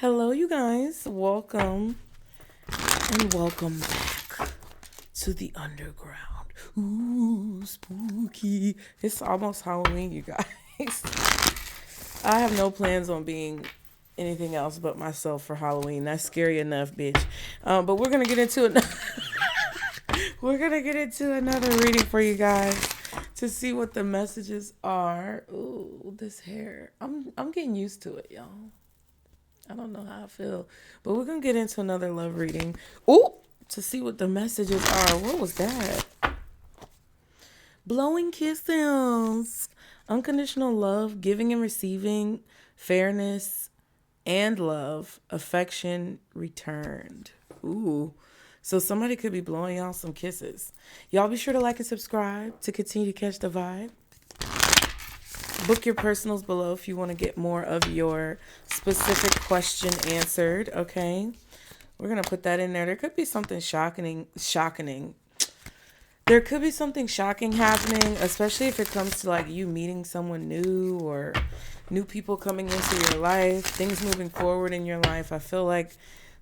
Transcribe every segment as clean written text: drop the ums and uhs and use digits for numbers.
Hello, you guys. Welcome and welcome back to the underground. Ooh, spooky. It's almost Halloween, you guys. I have no plans on being anything else but myself for Halloween. That's scary enough, bitch. But we're gonna get into it. We're gonna get into another reading for you guys to see what the messages are. Ooh, this hair. I'm getting used to it, y'all. I don't know how I feel, but we're gonna get into another love reading. Ooh, to see what the messages are. What was that? Blowing kisses, unconditional love, giving and receiving, fairness and love, affection returned. Ooh, so somebody could be blowing y'all some kisses. Y'all be sure to like and subscribe to continue to catch the vibe. Book your personals below if you want to get more of your specific question answered, okay? We're going to put that in there. There could be something shocking. There could be something shocking happening, especially if it comes to like you meeting someone new or new people coming into your life, things moving forward in your life. I feel like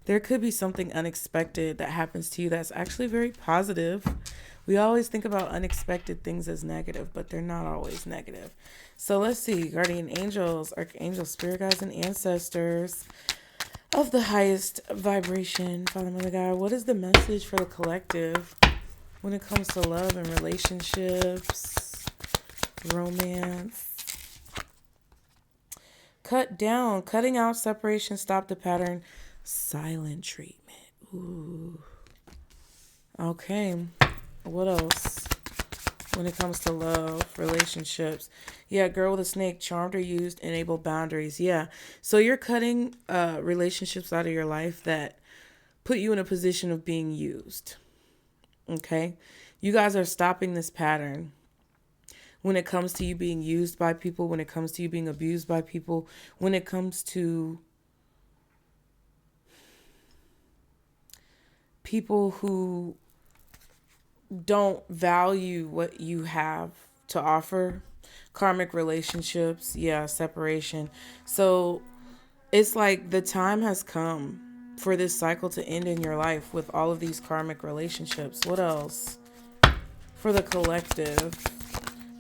there could be something unexpected that happens to you that's actually very positive. We always think about unexpected things as negative, but they're not always negative. So let's see. Guardian angels, archangels, spirit guides, and ancestors of the highest vibration. Father, Mother, God, what is the message for the collective when it comes to love and relationships, romance? Cut down, cutting out separation, stop the pattern, silent treatment. Ooh. Okay. What else? When it comes to love, relationships. Yeah, girl with a snake, charmed or used, enable boundaries. Yeah. So you're cutting relationships out of your life that put you in a position of being used. Okay? You guys are stopping this pattern when it comes to you being used by people, when it comes to you being abused by people, when it comes to people who don't value what you have to offer. Karmic relationships, yeah, separation. So it's like the time has come for this cycle to end in your life with all of these karmic relationships. What else? For the collective.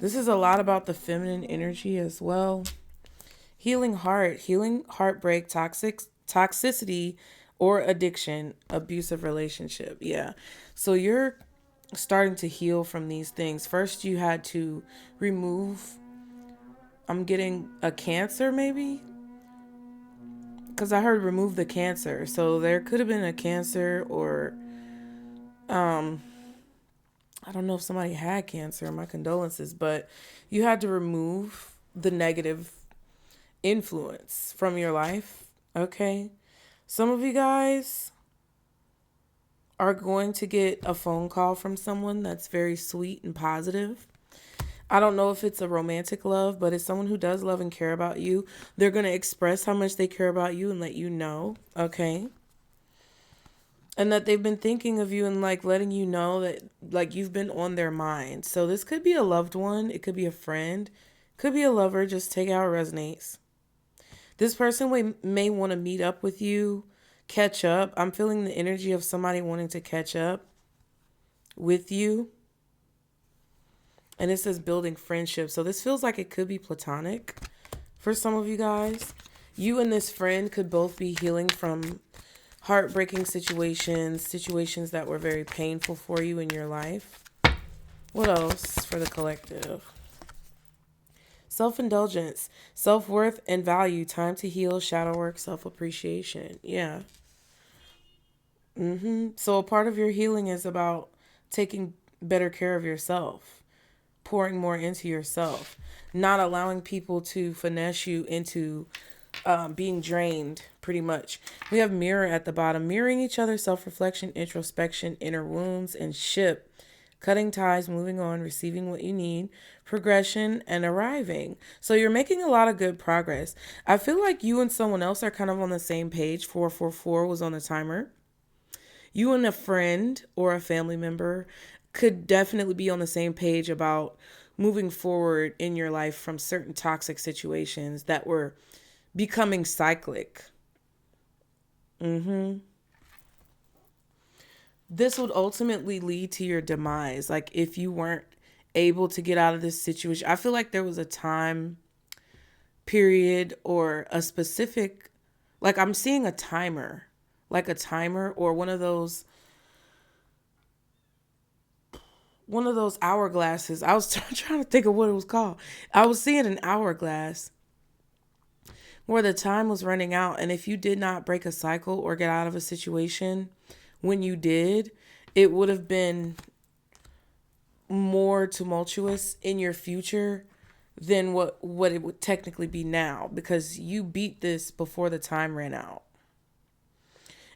This is a lot about the feminine energy as well. Healing heart, healing heartbreak, toxicity, or addiction, abusive relationship. Yeah. So you're starting to heal from these things. First, you had to remove, I'm getting a cancer maybe? Because I heard remove the cancer. So there could have been a cancer or, I don't know if somebody had cancer, my condolences, but you had to remove the negative influence from your life. Okay. Some of you guys are going to get a phone call from someone that's very sweet and positive. I don't know if it's a romantic love, but it's someone who does love and care about you. They're going to express how much they care about you and let you know, okay? And that they've been thinking of you and like letting you know that like you've been on their mind. So this could be a loved one. It could be a friend. Could be a lover. Just take it how it resonates. This person may want to meet up with you, catch up. I'm feeling the energy of somebody wanting to catch up with you. And it says building friendship. So this feels like it could be platonic for some of you guys. You and this friend could both be healing from heartbreaking situations that were very painful for you in your life. What else for the collective? Self-indulgence, self-worth and value, time to heal, shadow work, self-appreciation. Yeah. So a part of your healing is about taking better care of yourself, pouring more into yourself, not allowing people to finesse you into being drained, pretty much. We have mirror at the bottom, mirroring each other, self-reflection, introspection, inner wounds, and ship. Cutting ties, moving on, receiving what you need, progression, and arriving. So you're making a lot of good progress. I feel like you and someone else are kind of on the same page. 444 was on the timer. You and a friend or a family member could definitely be on the same page about moving forward in your life from certain toxic situations that were becoming cyclic. This would ultimately lead to your demise. Like if you weren't able to get out of this situation. I feel like there was a time period or a specific, like I'm seeing a timer, like a timer or one of those hourglasses. I was trying to think of what it was called. I was seeing an hourglass where the time was running out. And if you did not break a cycle or get out of a situation when you did, it would have been more tumultuous in your future than what it would technically be now, because you beat this before the time ran out.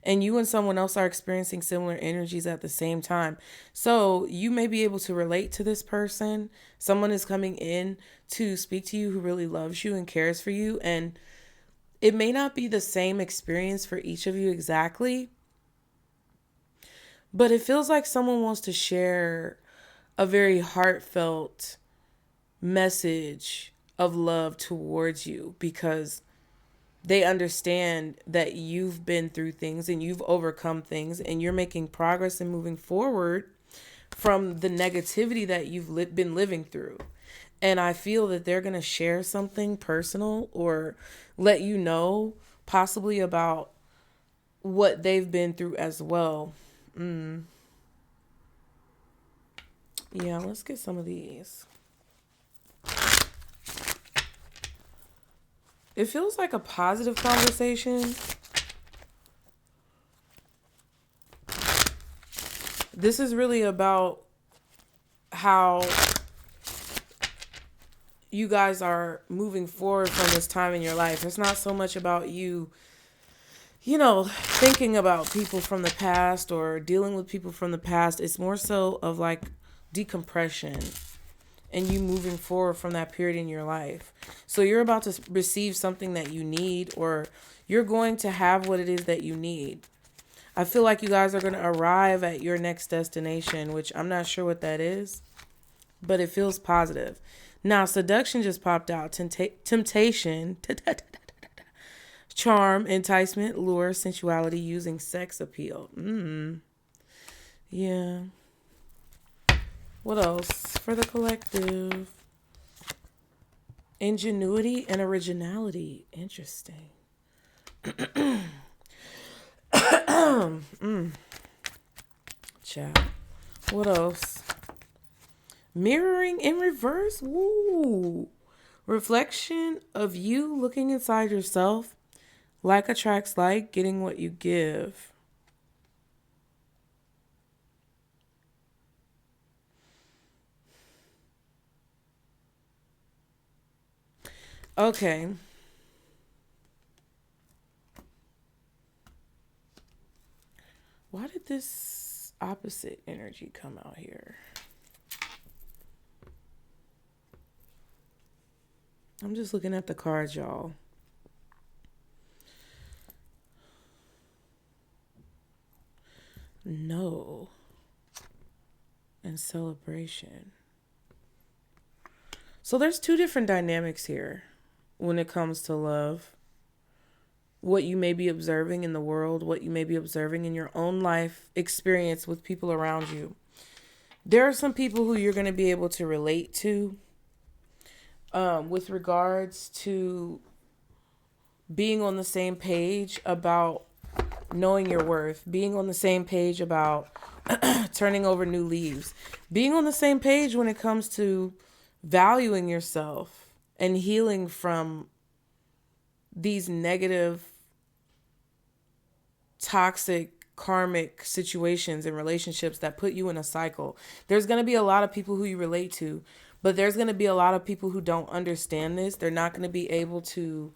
And you and someone else are experiencing similar energies at the same time. So you may be able to relate to this person. Someone is coming in to speak to you who really loves you and cares for you. And it may not be the same experience for each of you exactly, but it feels like someone wants to share a very heartfelt message of love towards you, because they understand that you've been through things and you've overcome things and you're making progress and moving forward from the negativity that you've been living through. And I feel that they're going to share something personal or let you know possibly about what they've been through as well. Yeah, let's get some of these. It feels like a positive conversation. This is really about how you guys are moving forward from this time in your life. It's not so much about you thinking about people from the past or dealing with people from the past. It's more so of like decompression and you moving forward from that period in your life. So you're about to receive something that you need, or you're going to have what it is that you need. I feel like you guys are going to arrive at your next destination, which I'm not sure what that is, but it feels positive. Now, seduction just popped out. Temptation, charm, enticement, lure, sensuality, using sex appeal. Yeah. What else for the collective? Ingenuity and originality. Interesting. Chat. What else? Mirroring in reverse. Woo. Reflection of you looking inside yourself. Like attracts like, getting what you give. Okay. Why did this opposite energy come out here? I'm just looking at the cards, y'all. No. And celebration. So there's two different dynamics here when it comes to love. What you may be observing in the world, what you may be observing in your own life experience with people around you. There are some people who you're going to be able to relate to with regards to being on the same page about knowing your worth, being on the same page about turning over new leaves, being on the same page when it comes to valuing yourself and healing from these negative, toxic, karmic situations and relationships that put you in a cycle. There's going to be a lot of people who you relate to, but there's going to be a lot of people who don't understand this. They're not going to be able to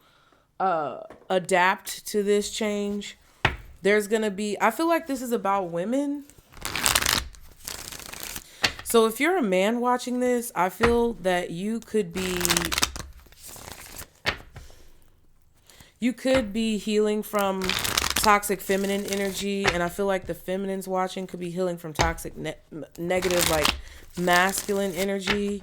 adapt to this change. There's going to be, I feel like this is about women. So if you're a man watching this, I feel that you could be healing from toxic feminine energy, and I feel like the feminines watching could be healing from toxic negative like masculine energy.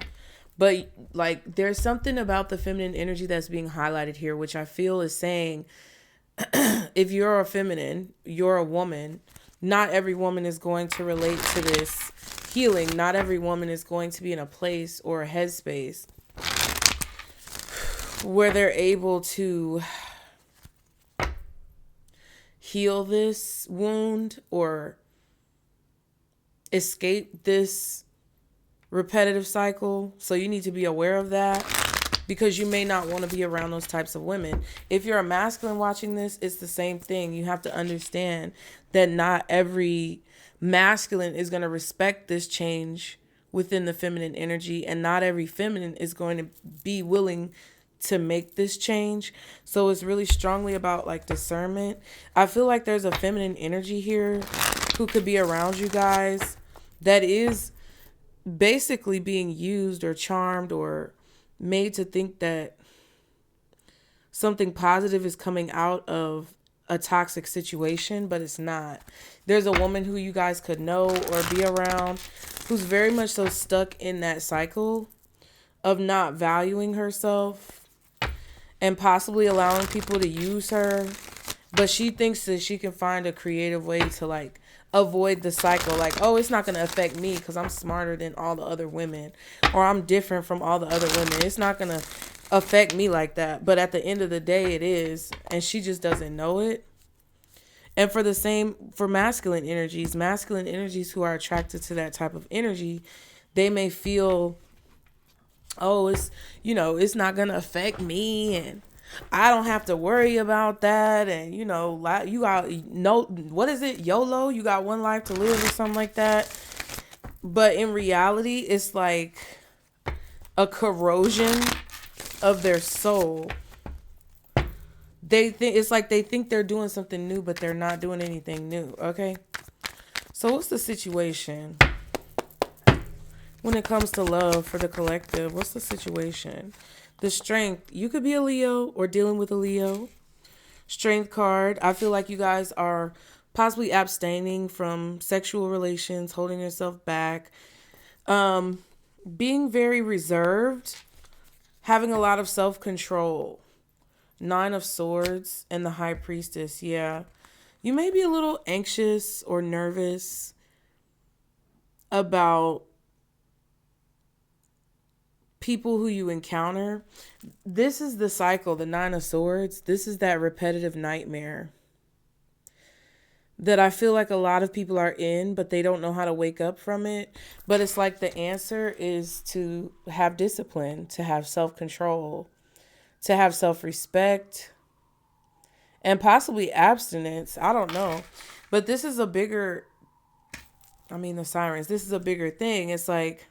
But like there's something about the feminine energy that's being highlighted here, which I feel is saying if you're a feminine, you're a woman. Not every woman is going to relate to this healing. Not every woman is going to be in a place or a headspace where they're able to heal this wound or escape this repetitive cycle. So you need to be aware of that, because you may not want to be around those types of women. If you're a masculine watching this, it's the same thing. You have to understand that not every masculine is going to respect this change within the feminine energy, and not every feminine is going to be willing to make this change. So it's really strongly about like discernment. I feel like there's a feminine energy here who could be around you guys that is basically being used or charmed or made to think that something positive is coming out of a toxic situation, but it's not. There's a woman who you guys could know or be around who's very much so stuck in that cycle of not valuing herself and possibly allowing people to use her, but she thinks that she can find a creative way to like avoid the cycle. Like, oh, it's not going to affect me because I'm smarter than all the other women, or I'm different from all the other women. It's not going to affect me like that. But at the end of the day, it is. And she just doesn't know it. And for the same, for masculine energies who are attracted to that type of energy, they may feel, oh, it's not going to affect me, and I don't have to worry about that. And, you got what is it? YOLO, you got one life to live or something like that. But in reality, it's like a corrosion of their soul. They think they're doing something new, but they're not doing anything new. Okay. So what's the situation when it comes to love for the collective? What's the situation? The Strength. You could be a Leo or dealing with a Leo. Strength card. I feel like you guys are possibly abstaining from sexual relations, holding yourself back, being very reserved, having a lot of self-control. 9 of Swords and the High Priestess. Yeah. You may be a little anxious or nervous about people who you encounter. This is the cycle, the 9 of Swords. This is that repetitive nightmare that I feel like a lot of people are in, but they don't know how to wake up from it. But it's like the answer is to have discipline, to have self-control, to have self-respect, and possibly abstinence. I don't know. But this is a bigger, the Sirens, this is a bigger thing. It's like,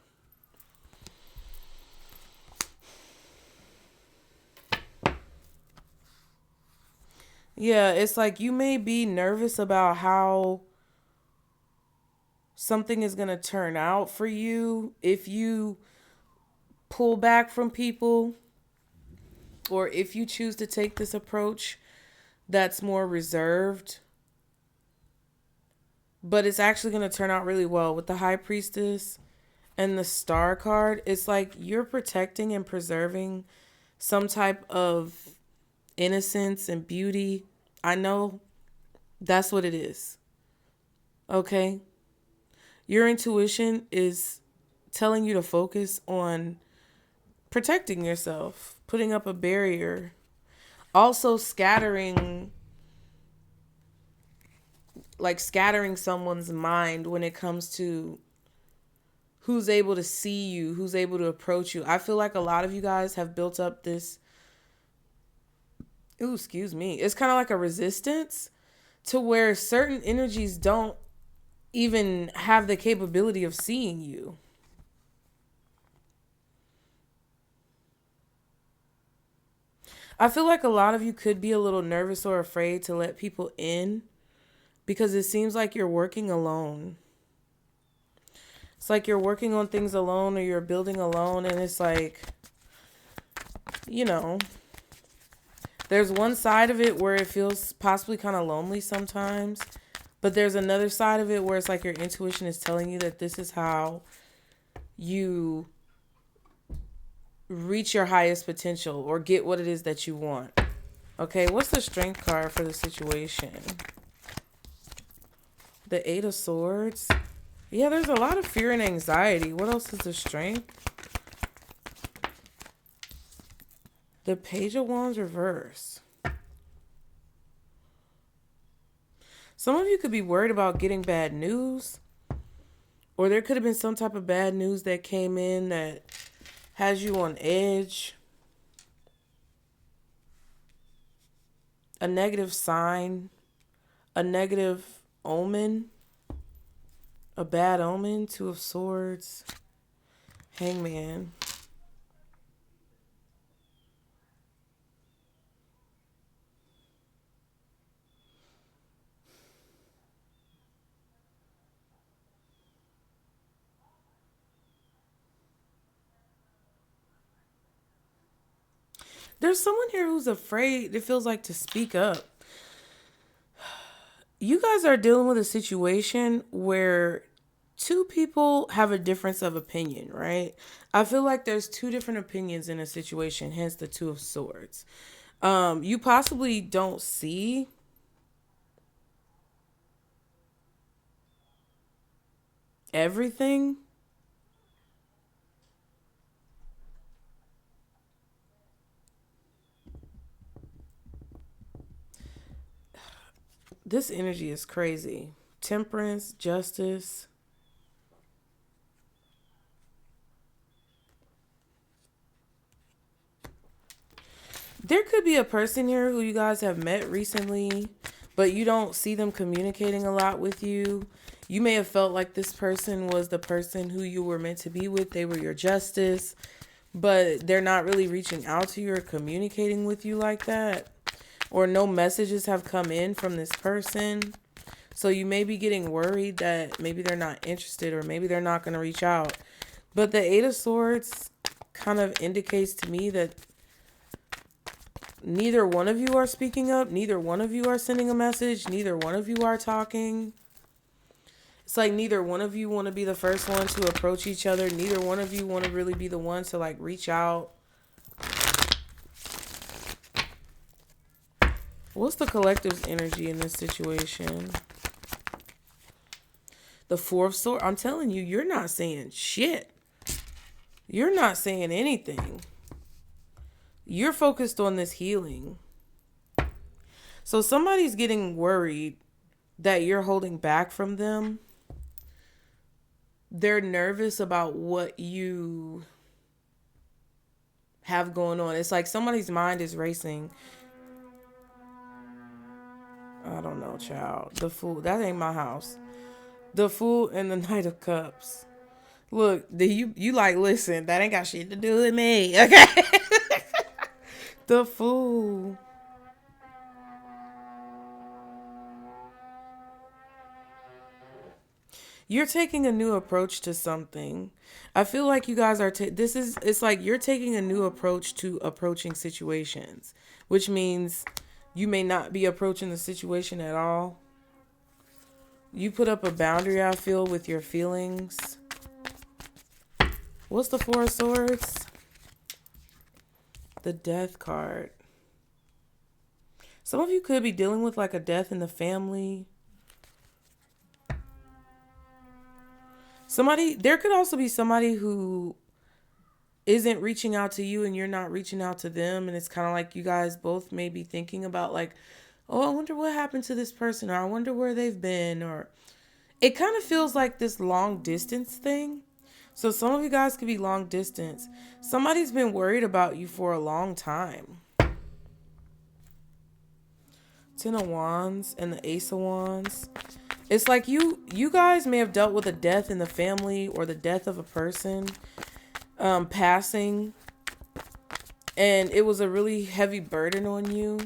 yeah, it's like you may be nervous about how something is going to turn out for you if you pull back from people, or if you choose to take this approach that's more reserved. But it's actually going to turn out really well with the High Priestess and the Star card. It's like you're protecting and preserving some type of innocence and beauty. I know that's what it is. Okay? Your intuition is telling you to focus on protecting yourself, putting up a barrier, also scattering someone's mind when it comes to who's able to see you, who's able to approach you. I feel like a lot of you guys have built up this, it's kind of like a resistance to where certain energies don't even have the capability of seeing you. I feel like a lot of you could be a little nervous or afraid to let people in because it seems like you're working alone. It's like you're working on things alone, or you're building alone, and it's like, there's one side of it where it feels possibly kind of lonely sometimes, but there's another side of it where it's like your intuition is telling you that this is how you reach your highest potential or get what it is that you want. Okay, what's the strength card for the situation? The Eight of Swords. Yeah, there's a lot of fear and anxiety. What else is the strength? The Page of Wands reverse. Some of you could be worried about getting bad news. Or there could have been some type of bad news that came in that has you on edge. A negative sign. A negative omen. A bad omen. Two of Swords. Hangman. There's someone here who's afraid, it feels like, to speak up. You guys are dealing with a situation where two people have a difference of opinion, right? I feel like there's two different opinions in a situation, hence the Two of Swords. You possibly don't see everything. This energy is crazy. Temperance, justice. There could be a person here who you guys have met recently, but you don't see them communicating a lot with you. You may have felt like this person was the person who you were meant to be with. They were your justice, but they're not really reaching out to you or communicating with you like that. Or no messages have come in from this person. So you may be getting worried that maybe they're not interested or maybe they're not going to reach out. But the Eight of Swords kind of indicates to me that neither one of you are speaking up. Neither one of you are sending a message. Neither one of you are talking. It's like neither one of you want to be the first one to approach each other. Neither one of you want to really be the one to like reach out. What's the collective's energy in this situation? The Four of Swords. I'm telling you, you're not saying shit. You're not saying anything. You're focused on this healing. So somebody's getting worried that you're holding back from them. They're nervous about what you have going on. It's like somebody's mind is racing. I don't know, child. The Fool. That ain't my house. The Fool and the Knight of Cups. Look, you like, listen, that ain't got shit to do with me. Okay. The Fool. You're taking a new approach to something. I feel like you guys are, it's like you're taking a new approach to approaching situations, which means you may not be approaching the situation at all. You put up a boundary, I feel, with your feelings. What's the Four of Swords? The Death card. Some of you could be dealing with like a death in the family. There could also be somebody who isn't reaching out to you and you're not reaching out to them. And it's kind of like you guys both may be thinking about like, oh, I wonder what happened to this person, or I wonder where they've been, or it kind of feels like this long distance thing. So some of you guys could be long distance. Somebody's been worried about you for a long time. Ten of Wands and the Ace of Wands. It's like you guys may have dealt with a death in the family or the death of a person passing. And it was a really heavy burden on you.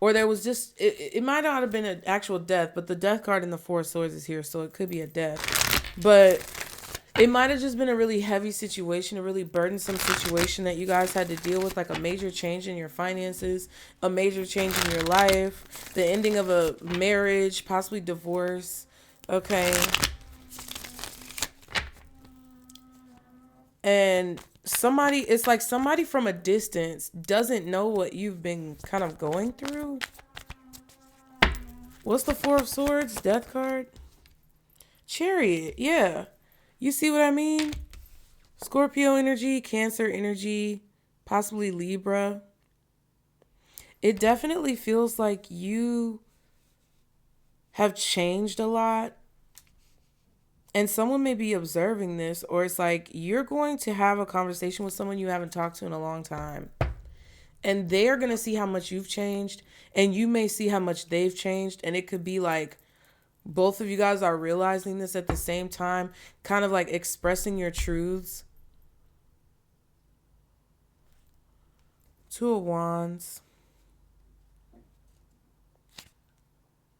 Or there was just, it might not have been an actual death, but the Death card in the Four of Swords is here, so it could be a death. But it might have just been a really heavy situation, a really burdensome situation that you guys had to deal with, like a major change in your finances, a major change in your life, the ending of a marriage, possibly divorce. Okay. And somebody, it's like somebody from a distance doesn't know what you've been kind of going through. What's the Four of Swords? Death card? Chariot, yeah. You see what I mean? Scorpio energy, Cancer energy, possibly Libra. It definitely feels like you have changed a lot. And someone may be observing this, or it's like you're going to have a conversation with someone you haven't talked to in a long time. And they are going to see how much you've changed, and you may see how much they've changed. And it could be like both of you guys are realizing this at the same time, kind of like expressing your truths. Two of Wands.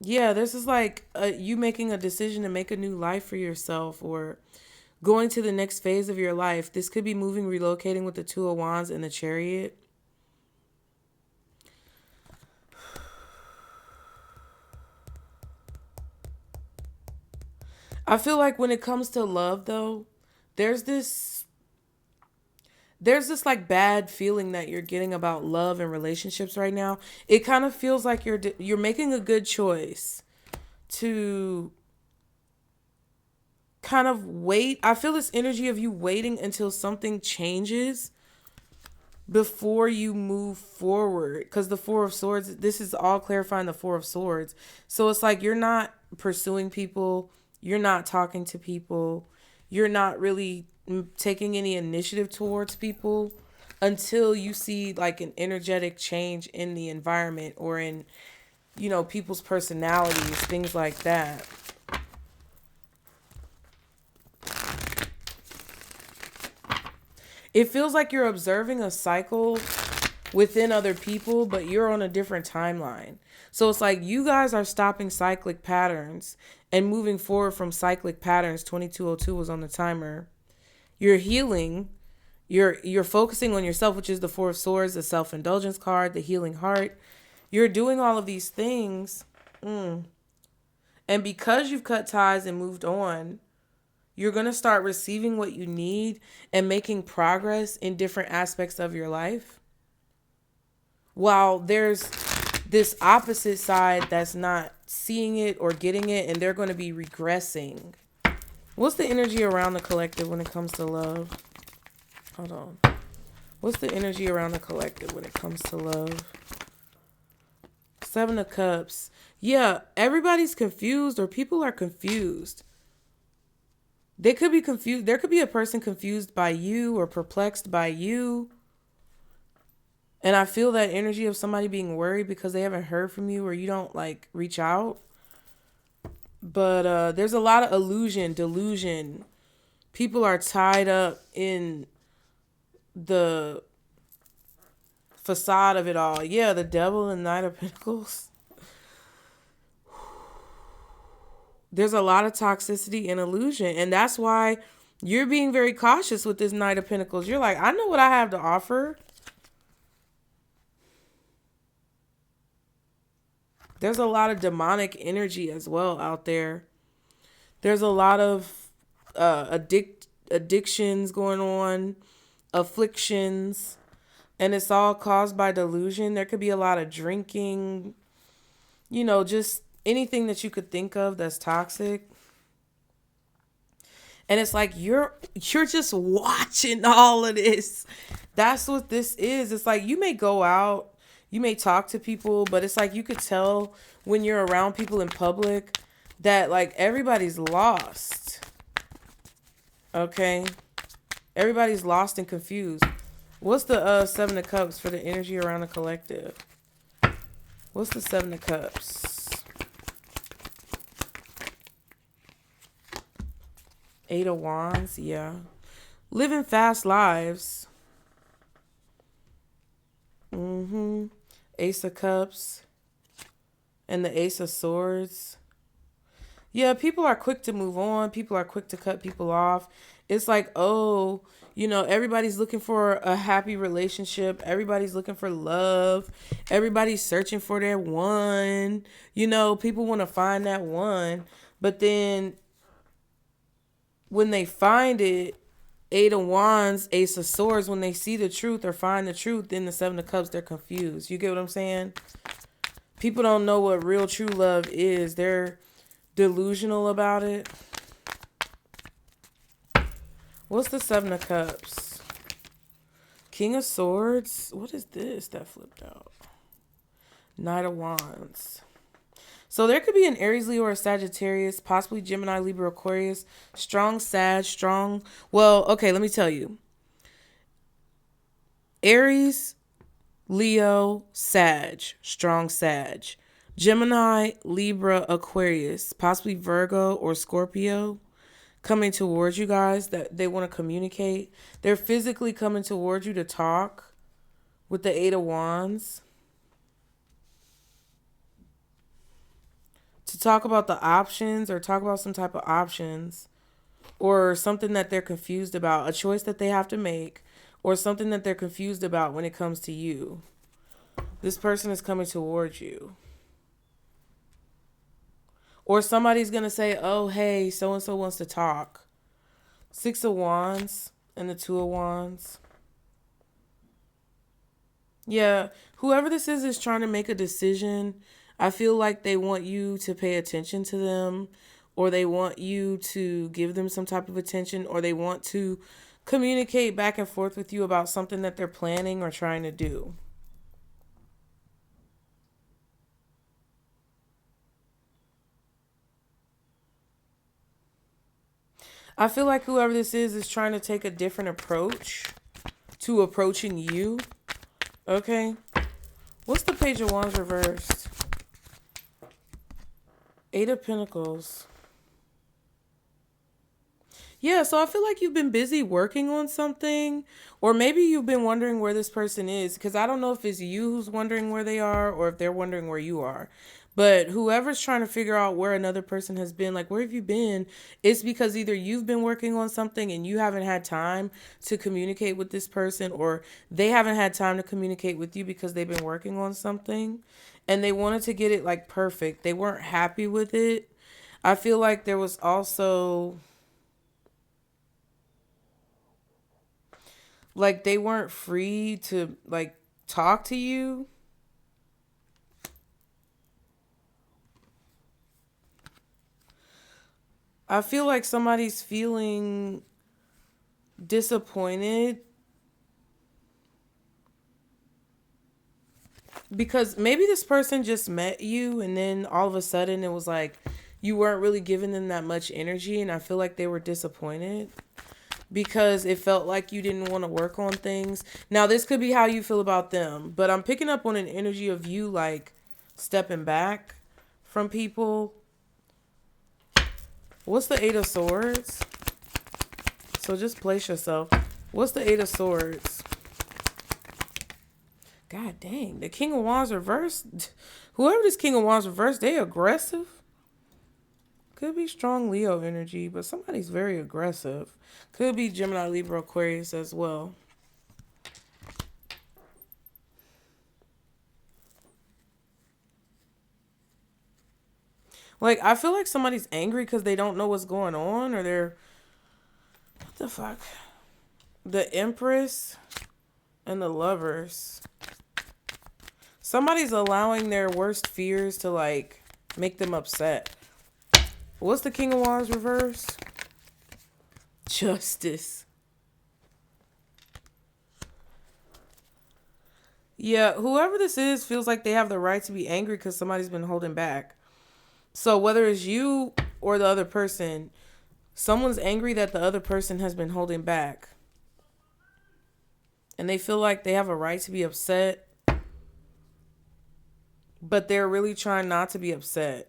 Yeah, this is like you making a decision to make a new life for yourself, or going to the next phase of your life. This could be moving, relocating with the Two of Wands and the Chariot. I feel like when it comes to love, though, there's this like bad feeling that you're getting about love and relationships right now. It kind of feels like you're making a good choice to kind of wait. I feel this energy of you waiting until something changes before you move forward, because the Four of Swords, this is all clarifying the Four of Swords. So it's like you're not pursuing people, you're not talking to people, you're not really taking any initiative towards people until you see like an energetic change in the environment, or in, you know, people's personalities, things like that. It feels like you're observing a cycle within other people, but you're on a different timeline. So it's like you guys are stopping cyclic patterns and moving forward from cyclic patterns. 2202 was on the timer. You're healing. You're focusing on yourself, which is the Four of Swords, the self-indulgence card, the healing heart. You're doing all of these things. And because you've cut ties and moved on, you're going to start receiving what you need and making progress in different aspects of your life. While there's this opposite side that's not seeing it or getting it, and they're going to be regressing. What's the energy around the collective when it comes to love? Hold on. What's the energy around the collective when it comes to love? Seven of Cups. Yeah, everybody's confused, or people are confused. They could be confused. There could be a person confused by you or perplexed by you. And I feel that energy of somebody being worried because they haven't heard from you, or you don't like reach out. But there's a lot of delusion. People are tied up in the facade of it all. Yeah, the Devil and Knight of Pentacles. There's a lot of toxicity and illusion. And that's why you're being very cautious with this Knight of Pentacles. You're like, I know what I have to offer. There's a lot of demonic energy as well out there. There's a lot of addictions going on, afflictions, and it's all caused by delusion. There could be a lot of drinking, you know, just anything that you could think of that's toxic. And it's like you're just watching all of this. That's what this is. It's like you may go out, you may talk to people, but it's like you could tell when you're around people in public that like everybody's lost. Okay? Everybody's lost and confused. What's the Seven of Cups for the energy around the collective? What's the Seven of Cups? Eight of Wands, yeah. Living fast lives. Ace of Cups. And the Ace of Swords. Yeah, people are quick to move on. People are quick to cut people off. It's like, oh, you know, everybody's looking for a happy relationship. Everybody's looking for love. Everybody's searching for their one. You know, people want to find that one. But then when they find it, Eight of Wands, Ace of Swords, when they see the truth or find the truth, then the Seven of Cups, they're confused. You get what I'm saying? People don't know what real true love is. They're delusional about it. What's the Seven of Cups? King of Swords. What is this that flipped out? Knight of Wands. So there could be an Aries, Leo, or a Sagittarius, possibly Gemini, Libra, Aquarius. Strong Sag, strong. Well, okay, let me tell you. Aries, Leo, Sag, strong Sag. Gemini, Libra, Aquarius, possibly Virgo or Scorpio coming towards you guys that they want to communicate. They're physically coming towards you to talk with the Eight of Wands. To talk about the options or talk about some type of options or something that they're confused about, a choice that they have to make or something that they're confused about when it comes to you. This person is coming towards you. Or somebody's going to say, oh, hey, so-and-so wants to talk. Six of Wands and the Two of Wands. Yeah, whoever this is trying to make a decision. I feel like they want you to pay attention to them, or they want you to give them some type of attention, or they want to communicate back and forth with you about something that they're planning or trying to do. I feel like whoever this is trying to take a different approach to approaching you. Okay. What's the Page of Wands reversed? Eight of Pentacles. Yeah, so I feel like you've been busy working on something, or maybe you've been wondering where this person is, because I don't know if it's you who's wondering where they are or if they're wondering where you are. But whoever's trying to figure out where another person has been, like, where have you been? It's because either you've been working on something and you haven't had time to communicate with this person, or they haven't had time to communicate with you because they've been working on something and they wanted to get it like perfect. They weren't happy with it. I feel like there was also like they weren't free to like talk to you. I feel like somebody's feeling disappointed because maybe this person just met you and then all of a sudden it was like you weren't really giving them that much energy, and I feel like they were disappointed because it felt like you didn't want to work on things. Now, this could be how you feel about them, but I'm picking up on an energy of you like stepping back from people. What's the Eight of Swords? So just place yourself. What's the Eight of Swords? God dang. The King of Wands reversed. Whoever this King of Wands reversed, they aggressive. Could be strong Leo energy, but somebody's very aggressive. Could be Gemini, Libra, Aquarius as well. Like, I feel like somebody's angry because they don't know what's going on, or they're... What the fuck? The Empress and the Lovers. Somebody's allowing their worst fears to, like, make them upset. What's the King of Wands reversed? Justice. Yeah, whoever this is feels like they have the right to be angry because somebody's been holding back. So whether it's you or the other person, someone's angry that the other person has been holding back. And they feel like they have a right to be upset, but they're really trying not to be upset.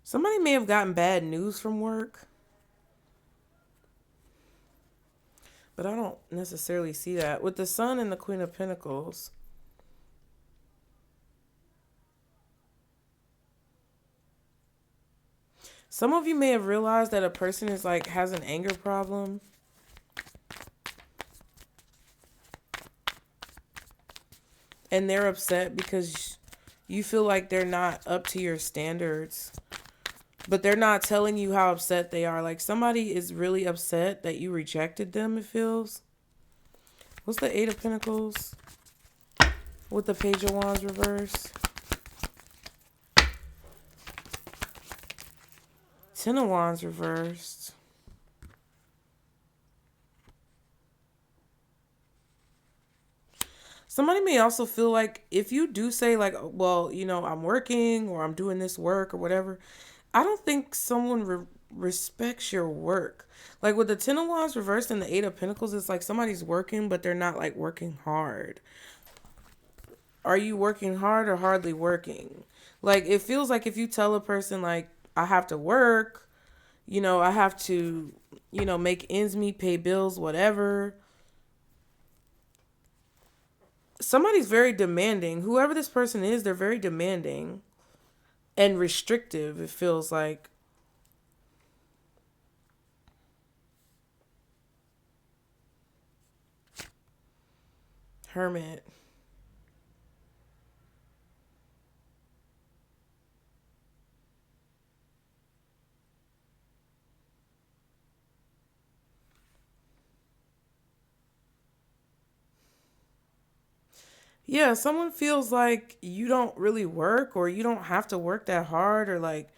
Somebody may have gotten bad news from work, but I don't necessarily see that. With the Sun and the Queen of Pentacles, some of you may have realized that a person is like has an anger problem. And they're upset because you feel like they're not up to your standards. but they're not telling you how upset they are. Like somebody is really upset that you rejected them, it feels. What's the Eight of Pentacles with the Page of Wands reverse? Ten of Wands reversed. Somebody may also feel like if you do say like, well, you know, I'm working or I'm doing this work or whatever, I don't think someone respects your work. Like with the Ten of Wands reversed and the Eight of Pentacles, it's like somebody's working, but they're not like working hard. Are you working hard or hardly working? Like it feels like if you tell a person like, I have to work, you know, I have to, you know, make ends meet, pay bills, whatever. Somebody's very demanding. Whoever this person is, they're very demanding and restrictive, it feels like. Hermit. Yeah, someone feels like you don't really work or you don't have to work that hard or like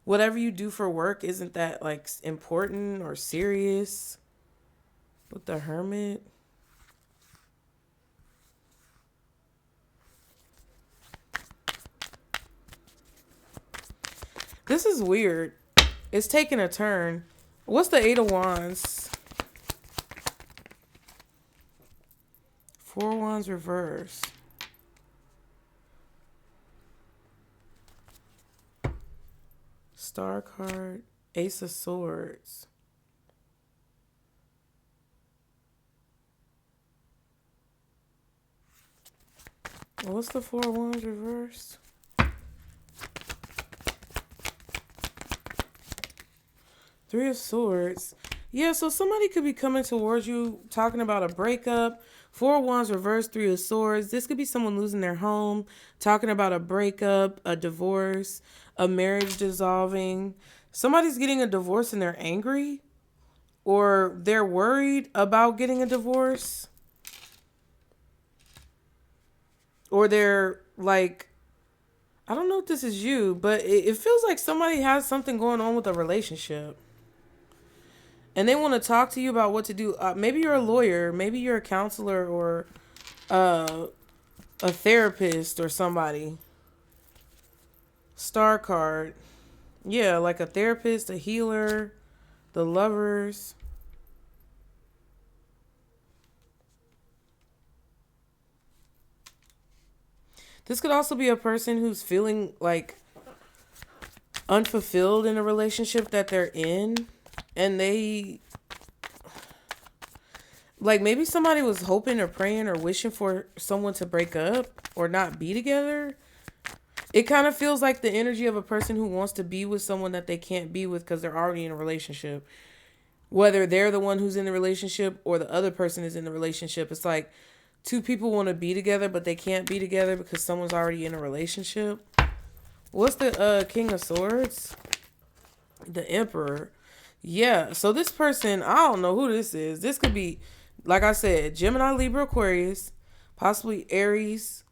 whatever you do for work isn't that like important or serious. With the Hermit. This is weird. It's taking a turn. What's the Eight of Wands? Four Wands reverse. Star card. Ace of Swords. What's the Four Wands reversed? Three of Swords. Yeah, so somebody could be coming towards you talking about a breakup. Four Wands reversed, Three of Swords. This could be someone losing their home, talking about a breakup, a divorce, a marriage dissolving. Somebody's getting a divorce and they're angry, or they're worried about getting a divorce, or they're like, I don't know if this is you, but it feels like somebody has something going on with a relationship. And they want to talk to you about what to do. Maybe you're a lawyer. Maybe you're a counselor or a therapist or somebody. Star card. Yeah, like a therapist, a healer, the Lovers. This could also be a person who's feeling like unfulfilled in a relationship that they're in. And they, like maybe somebody was hoping or praying or wishing for someone to break up or not be together. It kind of feels like the energy of a person who wants to be with someone that they can't be with because they're already in a relationship. Whether they're the one who's in the relationship or the other person is in the relationship. It's like two people want to be together, but they can't be together because someone's already in a relationship. What's the King of Swords? The Emperor. Yeah, so this person, I don't know who this is. This could be, like I said, Gemini, Libra, Aquarius, possibly Aries,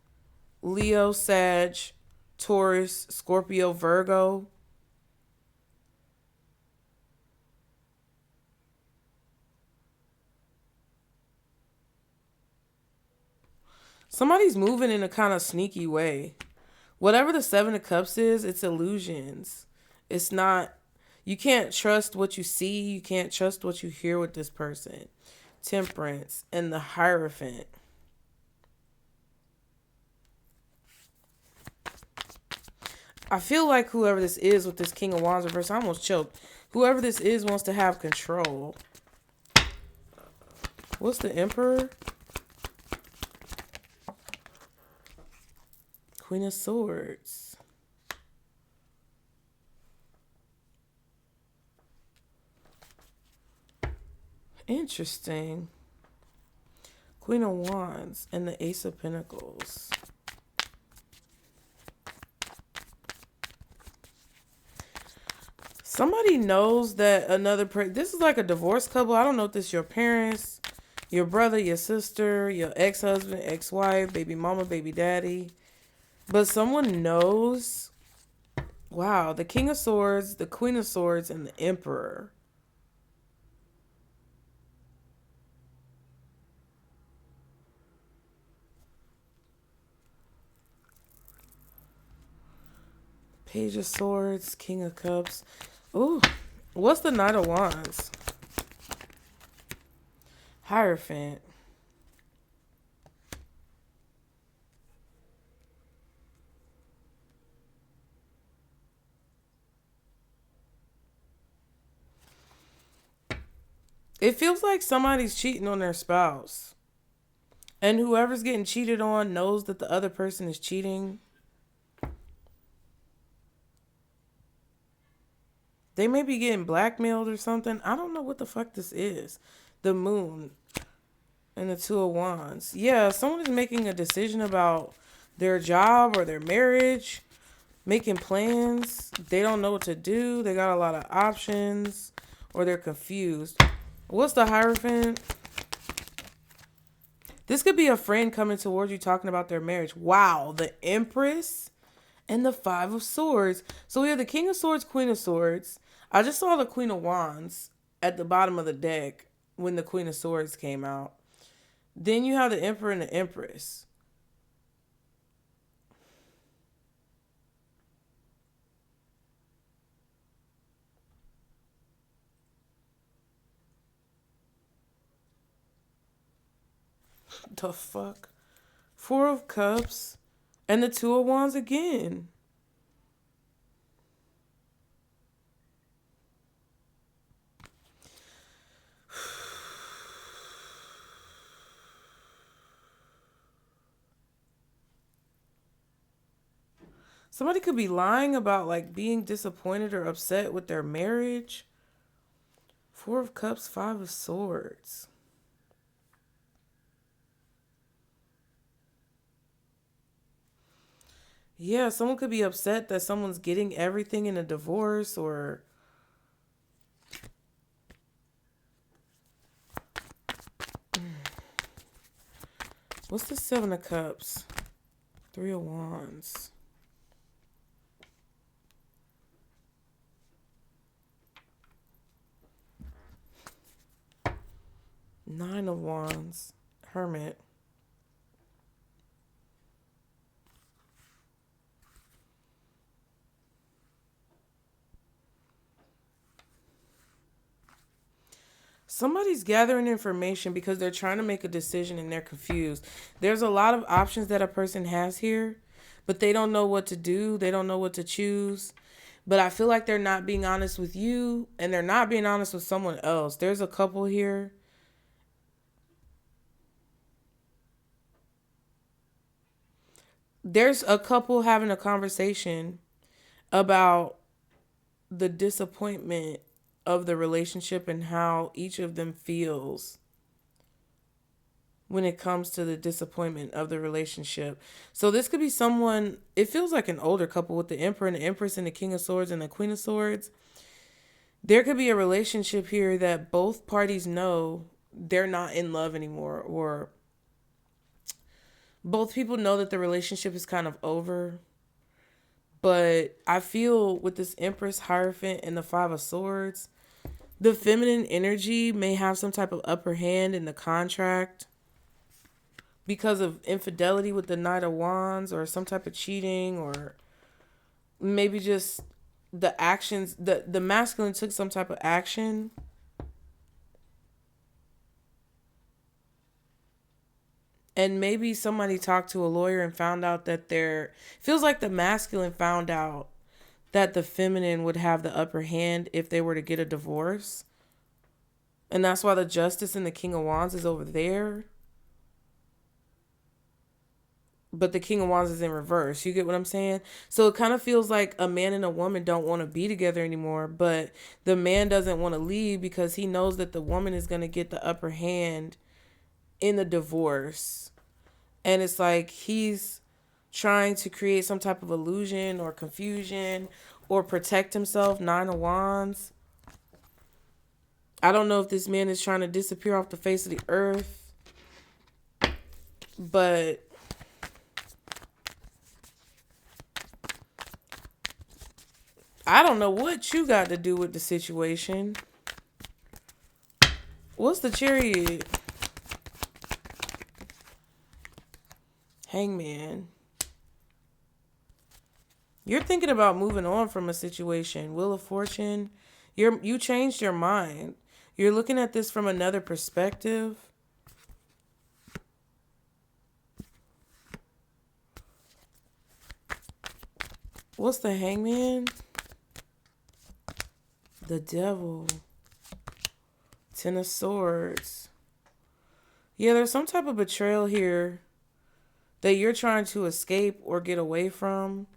Leo, Sag, Taurus, Scorpio, Virgo. Somebody's moving in a kind of sneaky way. Whatever the Seven of Cups is, it's illusions. It's not, you can't trust what you see. You can't trust what you hear with this person. Temperance and the Hierophant. I feel like whoever this is with this King of Wands reverse, I almost choked. Whoever this is wants to have control. What's the Emperor? Queen of Swords. Interesting. Queen of Wands and the Ace of Pentacles. Somebody knows that this is like a divorced couple. I don't know if this is your parents, your brother, your sister, your ex-husband, ex-wife, baby mama, baby daddy. But someone knows. Wow, the King of Swords, the Queen of Swords, and the Emperor. Page of Swords, King of Cups. Ooh, what's the Knight of Wands? Hierophant. It feels like somebody's cheating on their spouse. And whoever's getting cheated on knows that the other person is cheating. They may be getting blackmailed or something. I don't know what the fuck this is. The Moon and the Two of Wands. Yeah, someone is making a decision about their job or their marriage, making plans. They don't know what to do. They got a lot of options, or they're confused. What's the Hierophant? This could be a friend coming towards you talking about their marriage. Wow, the Empress and the Five of Swords. So we have the King of Swords, Queen of Swords. I just saw the Queen of Wands at the bottom of the deck when the Queen of Swords came out. Then you have the Emperor and the Empress. The fuck? Four of Cups and the Two of Wands again. Somebody could be lying about like being disappointed or upset with their marriage. Four of Cups, Five of Swords. Yeah, someone could be upset that someone's getting everything in a divorce, or what's the Seven of Cups? Three of Wands. Nine of Wands. Hermit. Somebody's gathering information because they're trying to make a decision and they're confused. There's a lot of options that a person has here, but they don't know what to do. They don't know what to choose. But I feel like they're not being honest with you, and they're not being honest with someone else. There's a couple here. There's a couple having a conversation about the disappointment of the relationship and how each of them feels when it comes to the disappointment of the relationship. So this could be someone, it feels like an older couple with the Emperor and the Empress and the King of Swords and the Queen of Swords. There could be a relationship here that both parties know they're not in love anymore, or both people know that the relationship is kind of over. But I feel with this Empress, Hierophant, and the Five of Swords, the feminine energy may have some type of upper hand in the contract because of infidelity with the Knight of Wands, or some type of cheating, or maybe just the actions, the masculine took some type of action. And maybe somebody talked to a lawyer and found out that feels like the masculine found out that the feminine would have the upper hand if they were to get a divorce. And that's why the Justice and the King of Wands is over there. But the King of Wands is in reverse. You get what I'm saying? So it kind of feels like a man and a woman don't want to be together anymore. But the man doesn't want to leave because he knows that the woman is going to get the upper hand in the divorce. And it's like he's trying to create some type of illusion or confusion or protect himself. 9 of Wands. I don't know if this man is trying to disappear off the face of the earth, but I don't know what you got to do with the situation. What's the Chariot? Hangman. You're thinking about moving on from a situation. Wheel of Fortune. You changed your mind. You're looking at this from another perspective. What's the Hangman? The Devil. 10 of Swords. Yeah, there's some type of betrayal here that you're trying to escape or get away from.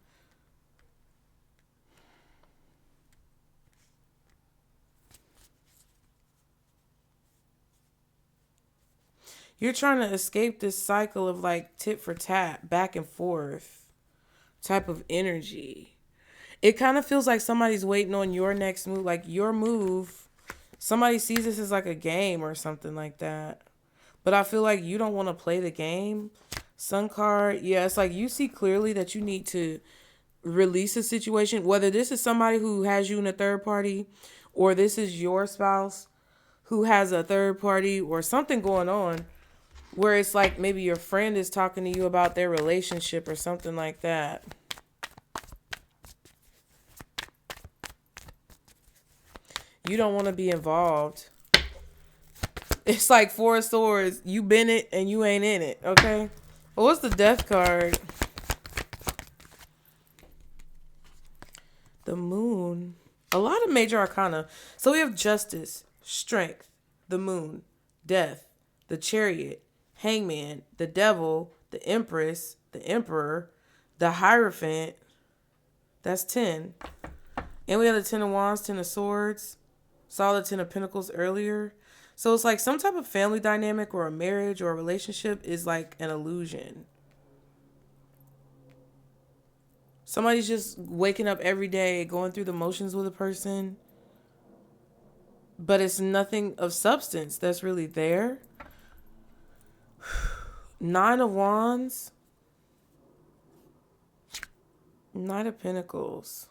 You're trying to escape this cycle of like tit for tat, back and forth type of energy. It kind of feels like somebody's waiting on your next move, like your move. Somebody sees this as like a game or something like that. But I feel like you don't want to play the game. Sun card. Yeah, it's like you see clearly that you need to release a situation. Whether this is somebody who has you in a third party or this is your spouse who has a third party or something going on where it's like maybe your friend is talking to you about their relationship or something like that. You don't want to be involved. It's like 4 of Swords. You been it and you ain't in it, okay? Well, what's the Death card? The Moon. A lot of major arcana. So we have Justice, Strength, the Moon, Death, the Chariot, Hangman, the Devil, the Empress, the Emperor, the Hierophant. That's 10. And we have the 10 of Wands, 10 of Swords. Saw the 10 of Pentacles earlier. So it's like some type of family dynamic or a marriage or a relationship is like an illusion. Somebody's just waking up every day, going through the motions with a person, but it's nothing of substance that's really there. 9 of Wands. 9 of Pentacles.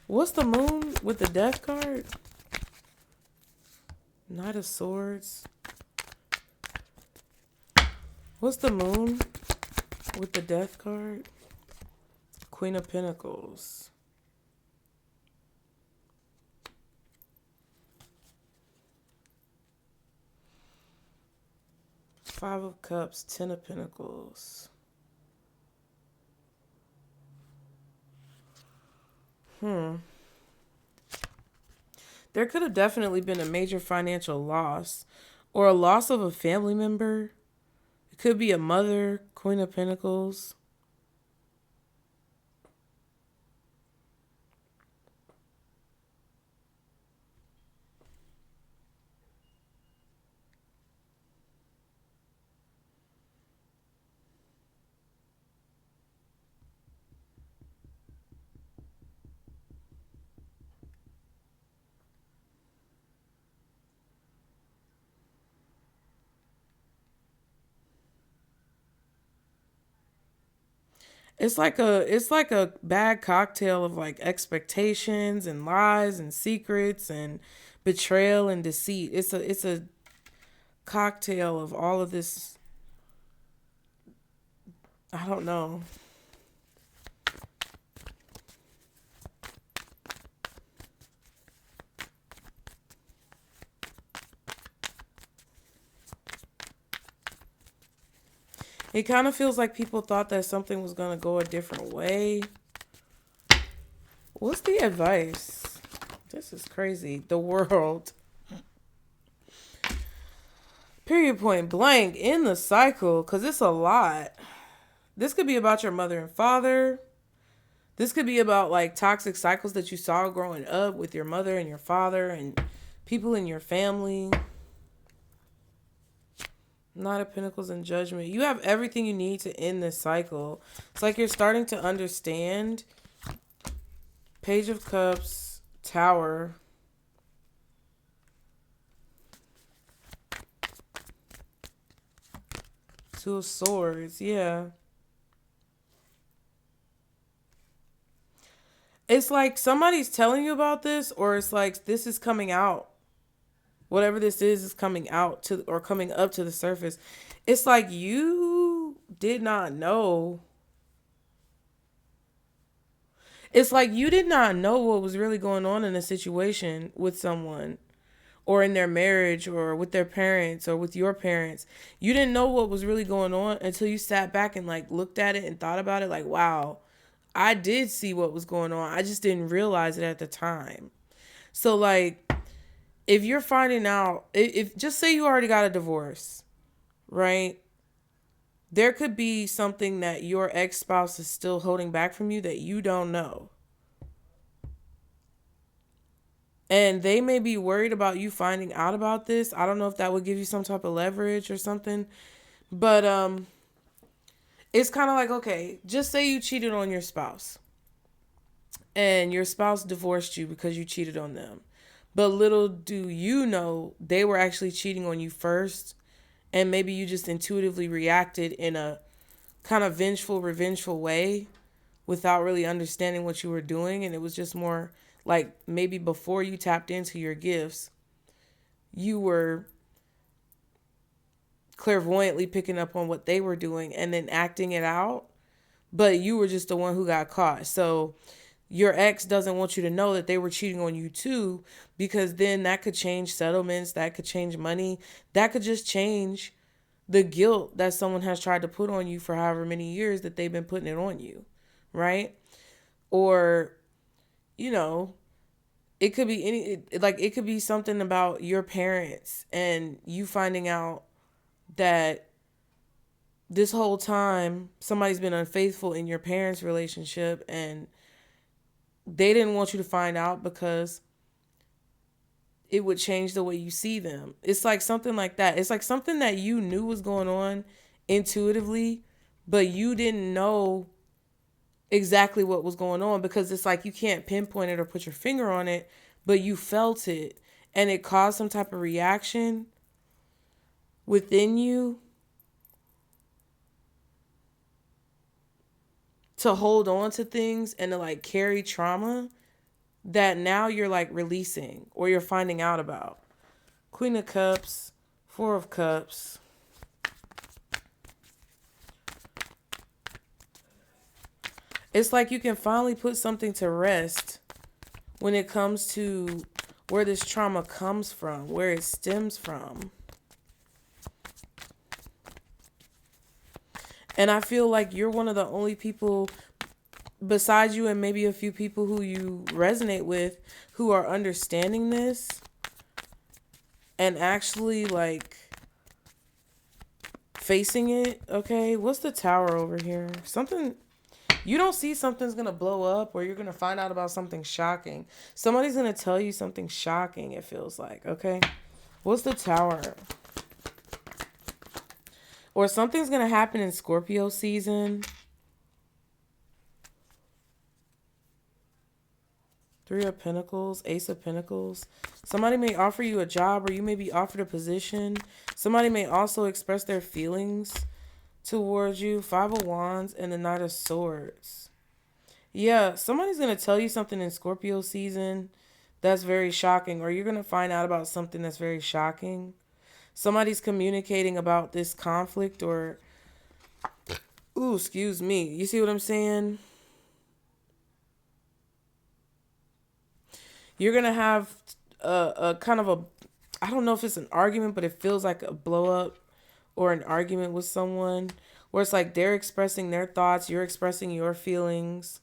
What's the Moon with the Death card? Knight of Swords. What's the Moon with the Death card? Queen of Pentacles. Five of Cups, 10 of Pentacles. There could have definitely been a major financial loss or a loss of a family member. It could be a mother, Queen of Pentacles. It's like a bad cocktail of like expectations and lies and secrets and betrayal and deceit. It's a cocktail of all of this. I don't know. It kind of feels like people thought that something was going to go a different way. What's the advice? This is crazy. The World. Period, point blank, in the cycle, because it's a lot. This could be about your mother and father. This could be about like toxic cycles that you saw growing up with your mother and your father and people in your family. Knight of Pentacles and Judgment. You have everything you need to end this cycle. It's like you're starting to understand. Page of Cups, Tower. Two of Swords, yeah. It's like somebody's telling you about this, or it's like this is coming out. Whatever this is coming out to, or coming up to the surface. It's like you did not know. It's like you did not know what was really going on in a situation with someone, or in their marriage, or with their parents, or with your parents. You didn't know what was really going on until you sat back and like looked at it and thought about it like, wow, I did see what was going on. I just didn't realize it at the time. So like, if you're finding out, if just say you already got a divorce, right? There could be something that your ex-spouse is still holding back from you that you don't know. And they may be worried about you finding out about this. I don't know if that would give you some type of leverage or something. But it's kind of like, okay, just say you cheated on your spouse. And your spouse divorced you because you cheated on them. But little do you know, they were actually cheating on you first. And maybe you just intuitively reacted in a kind of vengeful, revengeful way without really understanding what you were doing. And it was just more like maybe before you tapped into your gifts, you were clairvoyantly picking up on what they were doing and then acting it out. But you were just the one who got caught. So your ex doesn't want you to know that they were cheating on you too, because then that could change settlements, that could change money, that could just change the guilt that someone has tried to put on you for however many years that they've been putting it on you, right? Or, you know, it could be it could be something about your parents and you finding out that this whole time somebody's been unfaithful in your parents' relationship and they didn't want you to find out because it would change the way you see them. It's like something like that. It's like something that you knew was going on intuitively, but you didn't know exactly what was going on because it's like you can't pinpoint it or put your finger on it, but you felt it and it caused some type of reaction within you to hold on to things and to like carry trauma that now you're like releasing or you're finding out about. Queen of Cups, Four of Cups. It's like you can finally put something to rest when it comes to where this trauma comes from, where it stems from. And I feel like you're one of the only people besides you and maybe a few people who you resonate with who are understanding this and actually like facing it. Okay, what's the Tower over here? Something, you don't see something's gonna blow up or you're gonna find out about something shocking. Somebody's gonna tell you something shocking, it feels like. Okay, what's the Tower? Or something's gonna happen in Scorpio season. Three of Pentacles, Ace of Pentacles. Somebody may offer you a job or you may be offered a position. Somebody may also express their feelings towards you. Five of Wands and the Knight of Swords. Yeah, somebody's going to tell you something in Scorpio season that's very shocking, or you're going to find out about something that's very shocking. Somebody's communicating about this conflict or... Ooh, excuse me. You see what I'm saying? You're going to have a kind of a... I don't know if it's an argument, but it feels like a blow up or an argument with someone where it's like they're expressing their thoughts, you're expressing your feelings.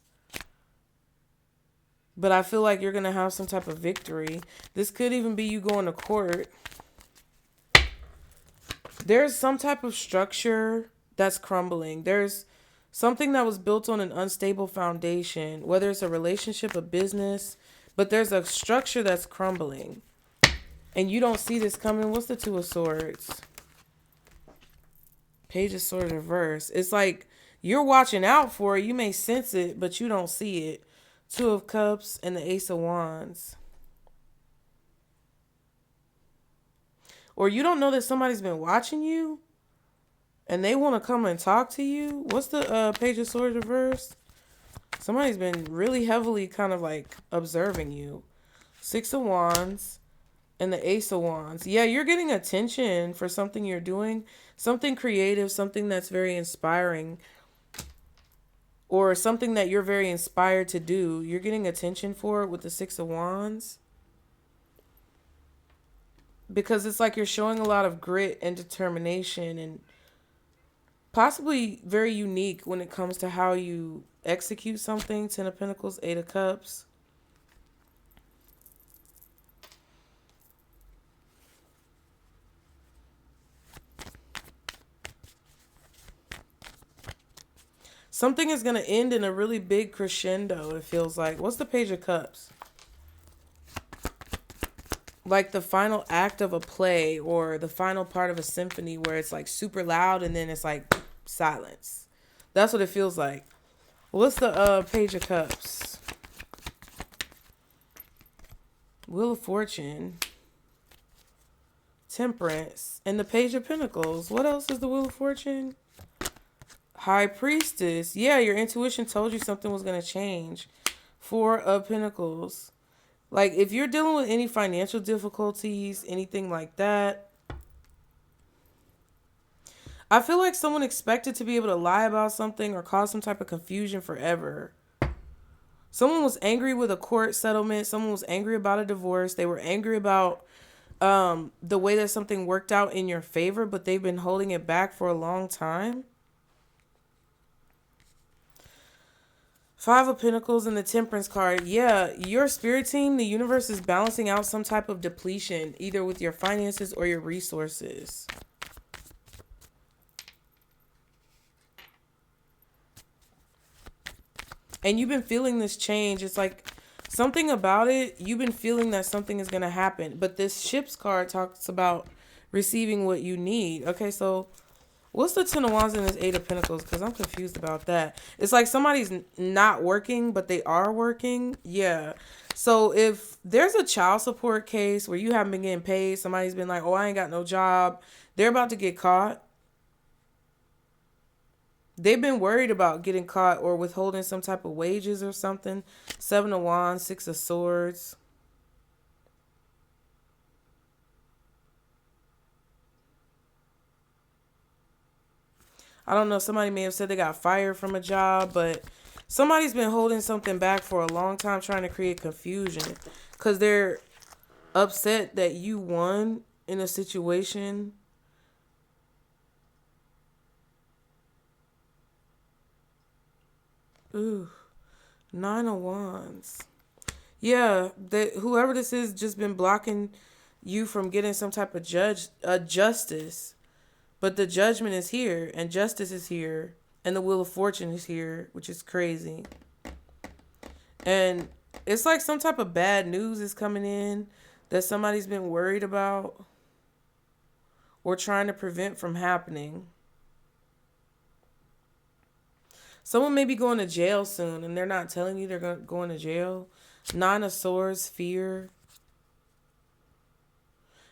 But I feel like you're going to have some type of victory. This could even be you going to court. There's some type of structure that's crumbling. There's something that was built on an unstable foundation, whether it's a relationship, a business, but there's a structure that's crumbling. And you don't see this coming. What's the Two of Swords? Page of Swords reverse. It's like you're watching out for it. You may sense it, but you don't see it. Two of Cups and the Ace of Wands. Or you don't know that somebody's been watching you and they want to come and talk to you. What's the Page of Swords reverse? Somebody's been really heavily kind of like observing you. Six of Wands and the Ace of Wands. Yeah, you're getting attention for something you're doing. Something creative, something that's very inspiring. Or something that you're very inspired to do. You're getting attention for it with the Six of Wands. Because it's like you're showing a lot of grit and determination and possibly very unique when it comes to how you execute something. Ten of Pentacles, Eight of Cups. Something is going to end in a really big crescendo, it feels like. What's the Page of Cups? Like the final act of a play or the final part of a symphony where it's like super loud and then it's like silence. That's what it feels like. What's the Page of Cups? Wheel of Fortune. Temperance. And the Page of Pentacles. What else is the Wheel of Fortune? High Priestess. Yeah, your intuition told you something was going to change. Four of Pentacles. Like, if you're dealing with any financial difficulties, anything like that, I feel like someone expected to be able to lie about something or cause some type of confusion forever. Someone was angry with a court settlement. Someone was angry about a divorce. They were angry about the way that something worked out in your favor, but they've been holding it back for a long time. Five of Pentacles and the Temperance card. Yeah, your spirit team, the universe is balancing out some type of depletion, either with your finances or your resources. And you've been feeling this change. It's like something about it, you've been feeling that something is going to happen. But this Ships card talks about receiving what you need. Okay, so what's the Ten of Wands and this Eight of Pentacles? Because I'm confused about that. It's like somebody's not working, but they are working. Yeah. So if there's a child support case where you haven't been getting paid, somebody's been like, oh, I ain't got no job. They're about to get caught. They've been worried about getting caught or withholding some type of wages or something. Seven of Wands, Six of Swords. I don't know, somebody may have said they got fired from a job, but somebody's been holding something back for a long time trying to create confusion because they're upset that you won in a situation. Ooh, Nine of Wands. Yeah, that whoever this is just been blocking you from getting some type of justice. But the judgment is here, and justice is here, and the Wheel of Fortune is here, which is crazy. And it's like some type of bad news is coming in that somebody's been worried about or trying to prevent from happening. Someone may be going to jail soon, and they're not telling you they're going to jail. Nine of Swords, fear.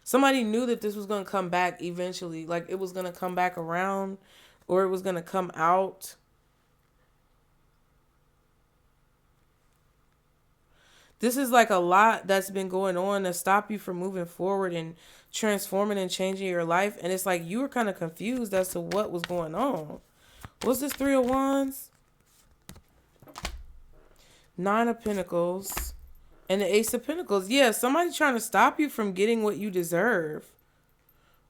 Somebody knew that this was going to come back eventually. Like it was going to come back around or it was going to come out. This is like a lot that's been going on to stop you from moving forward and transforming and changing your life. And it's like you were kind of confused as to what was going on. What's this Three of Wands? Nine of Pentacles. And the Ace of Pentacles. Yeah, somebody trying to stop you from getting what you deserve.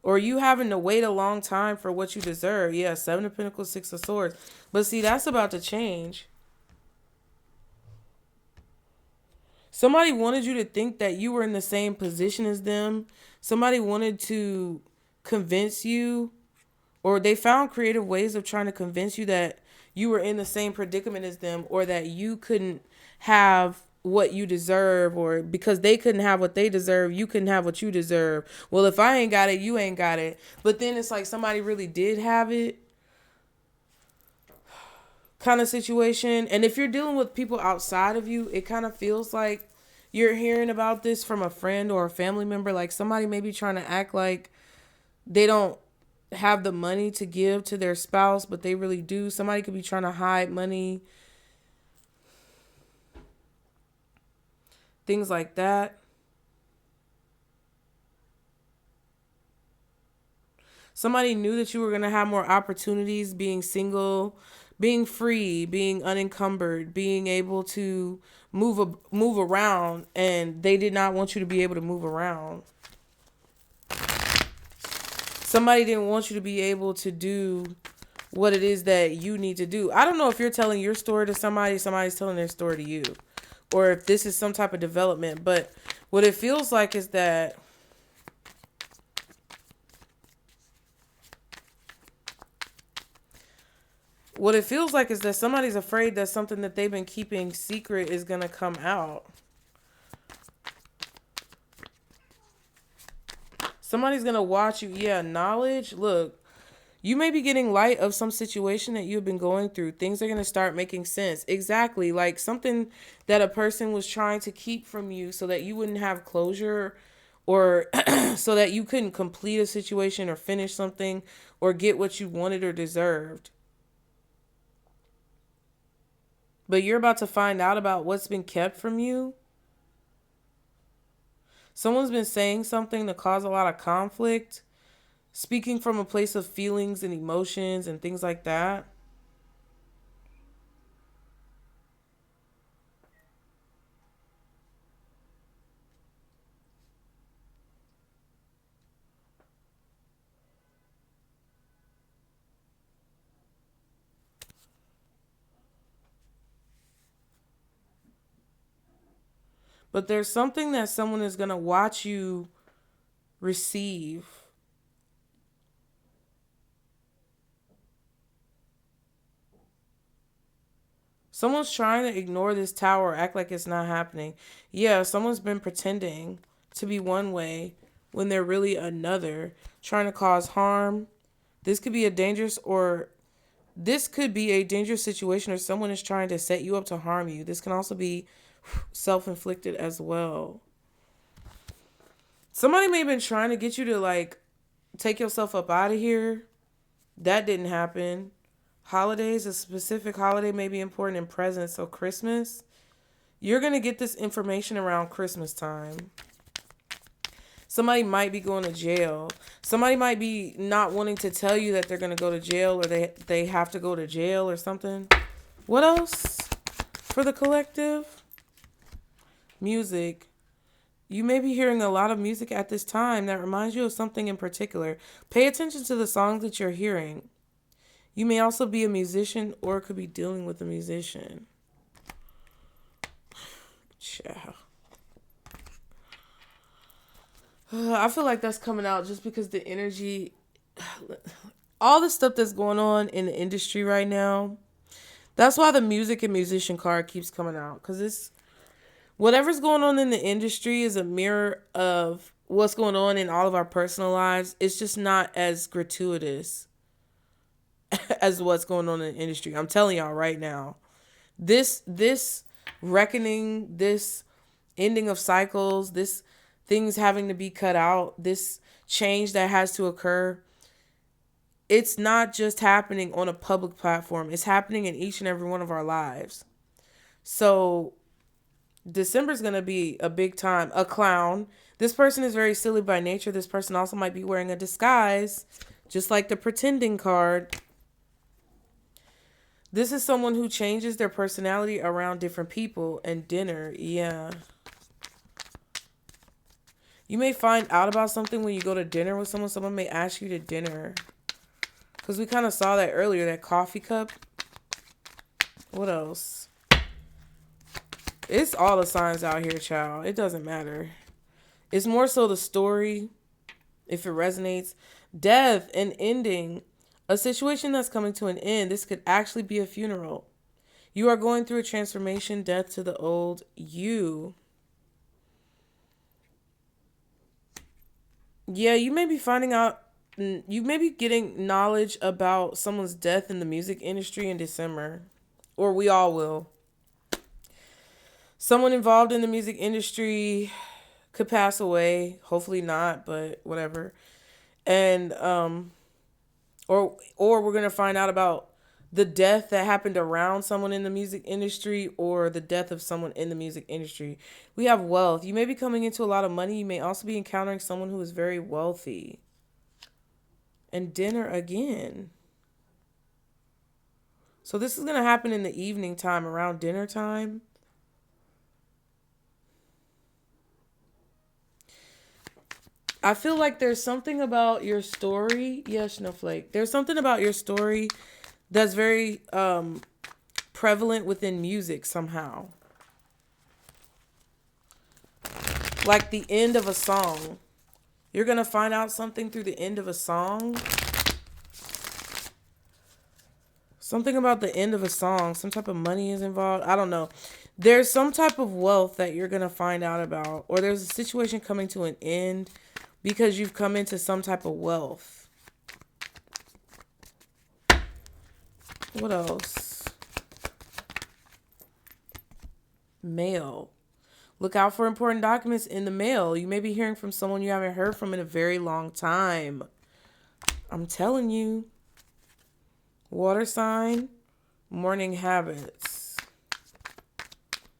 Or you having to wait a long time for what you deserve. Yeah, Seven of Pentacles, Six of Swords. But see, that's about to change. Somebody wanted you to think that you were in the same position as them. Somebody wanted to convince you. Or they found creative ways of trying to convince you that you were in the same predicament as them. Or that you couldn't have what you deserve, or because they couldn't have what they deserve, you couldn't have what you deserve. Well, if I ain't got it, you ain't got it. But then it's like somebody really did have it kind of situation. And if you're dealing with people outside of you, it kind of feels like you're hearing about this from a friend or a family member. Like somebody may be trying to act like they don't have the money to give to their spouse, but they really do. Somebody could be trying to hide money, things like that. Somebody knew that you were going to have more opportunities being single, being free, being unencumbered, being able to move around, and they did not want you to be able to move around. Somebody didn't want you to be able to do what it is that you need to do. I don't know if you're telling your story to somebody, somebody's telling their story to you, or if this is some type of development. But what it feels like is that somebody's afraid that something that they've been keeping secret is going to come out. Somebody's going to watch you. Yeah, knowledge. Look, you may be getting light of some situation that you've been going through. Things are going to start making sense. Exactly. Like something that a person was trying to keep from you so that you wouldn't have closure, or so that you couldn't complete a situation or finish something or get what you wanted or deserved. But you're about to find out about what's been kept from you. Someone's been saying something to cause a lot of conflict, speaking from a place of feelings and emotions and things like that. But there's something that someone is going to watch you receive. Someone's trying to ignore this tower, act like it's not happening. Yeah, someone's been pretending to be one way when they're really another, trying to cause harm. This could be a dangerous situation, or someone is trying to set you up to harm you. This can also be self-inflicted as well. Somebody may have been trying to get you to like take yourself up out of here. That didn't happen. Holidays, a specific holiday may be important in presence. So Christmas, you're going to get this information around Christmas time. Somebody might be going to jail. Somebody might be not wanting to tell you that they're going to go to jail, or they have to go to jail or something. What else for the collective? Music. You may be hearing a lot of music at this time that reminds you of something in particular. Pay attention to the songs that you're hearing. You may also be a musician, or could be dealing with a musician. Ciao. I feel like that's coming out just because the energy, all the stuff that's going on in the industry right now. That's why the music and musician card keeps coming out, because it's whatever's going on in the industry is a mirror of what's going on in all of our personal lives. It's just not as gratuitous as what's going on in the industry. I'm telling y'all right now, this reckoning, this ending of cycles, this things having to be cut out, this change that has to occur, it's not just happening on a public platform. It's happening in each and every one of our lives. So December's going to be a big time. A clown. This person is very silly by nature. This person also might be wearing a disguise, just like the pretending card. This is someone who changes their personality around different people. And dinner, yeah. You may find out about something when you go to dinner with someone. Someone may ask you to dinner. Because we kind of saw that earlier, that coffee cup. What else? It's all the signs out here, child. It doesn't matter. It's more so the story, if it resonates. Death and ending. A situation that's coming to an end. This could actually be a funeral. You are going through a transformation, death to the old you. Yeah, you may be finding out, you may be getting knowledge about someone's death in the music industry in December. Or we all will. Someone involved in the music industry could pass away. Hopefully not, but whatever. And or we're gonna find out about the death that happened around someone in the music industry, or the death of someone in the music industry. We have wealth. You may be coming into a lot of money. You may also be encountering someone who is very wealthy. And dinner again. So this is going to happen in the evening time, around dinner time. I feel like there's something about your story. Yes, Snowflake. There's something about your story that's very prevalent within music somehow. Like the end of a song. You're going to find out something through the end of a song. Something about the end of a song. Some type of money is involved. I don't know. There's some type of wealth that you're going to find out about. Or there's a situation coming to an end because you've come into some type of wealth. What else? Mail. Look out for important documents in the mail. You may be hearing from someone you haven't heard from in a very long time. I'm telling you. Water sign. Morning habits.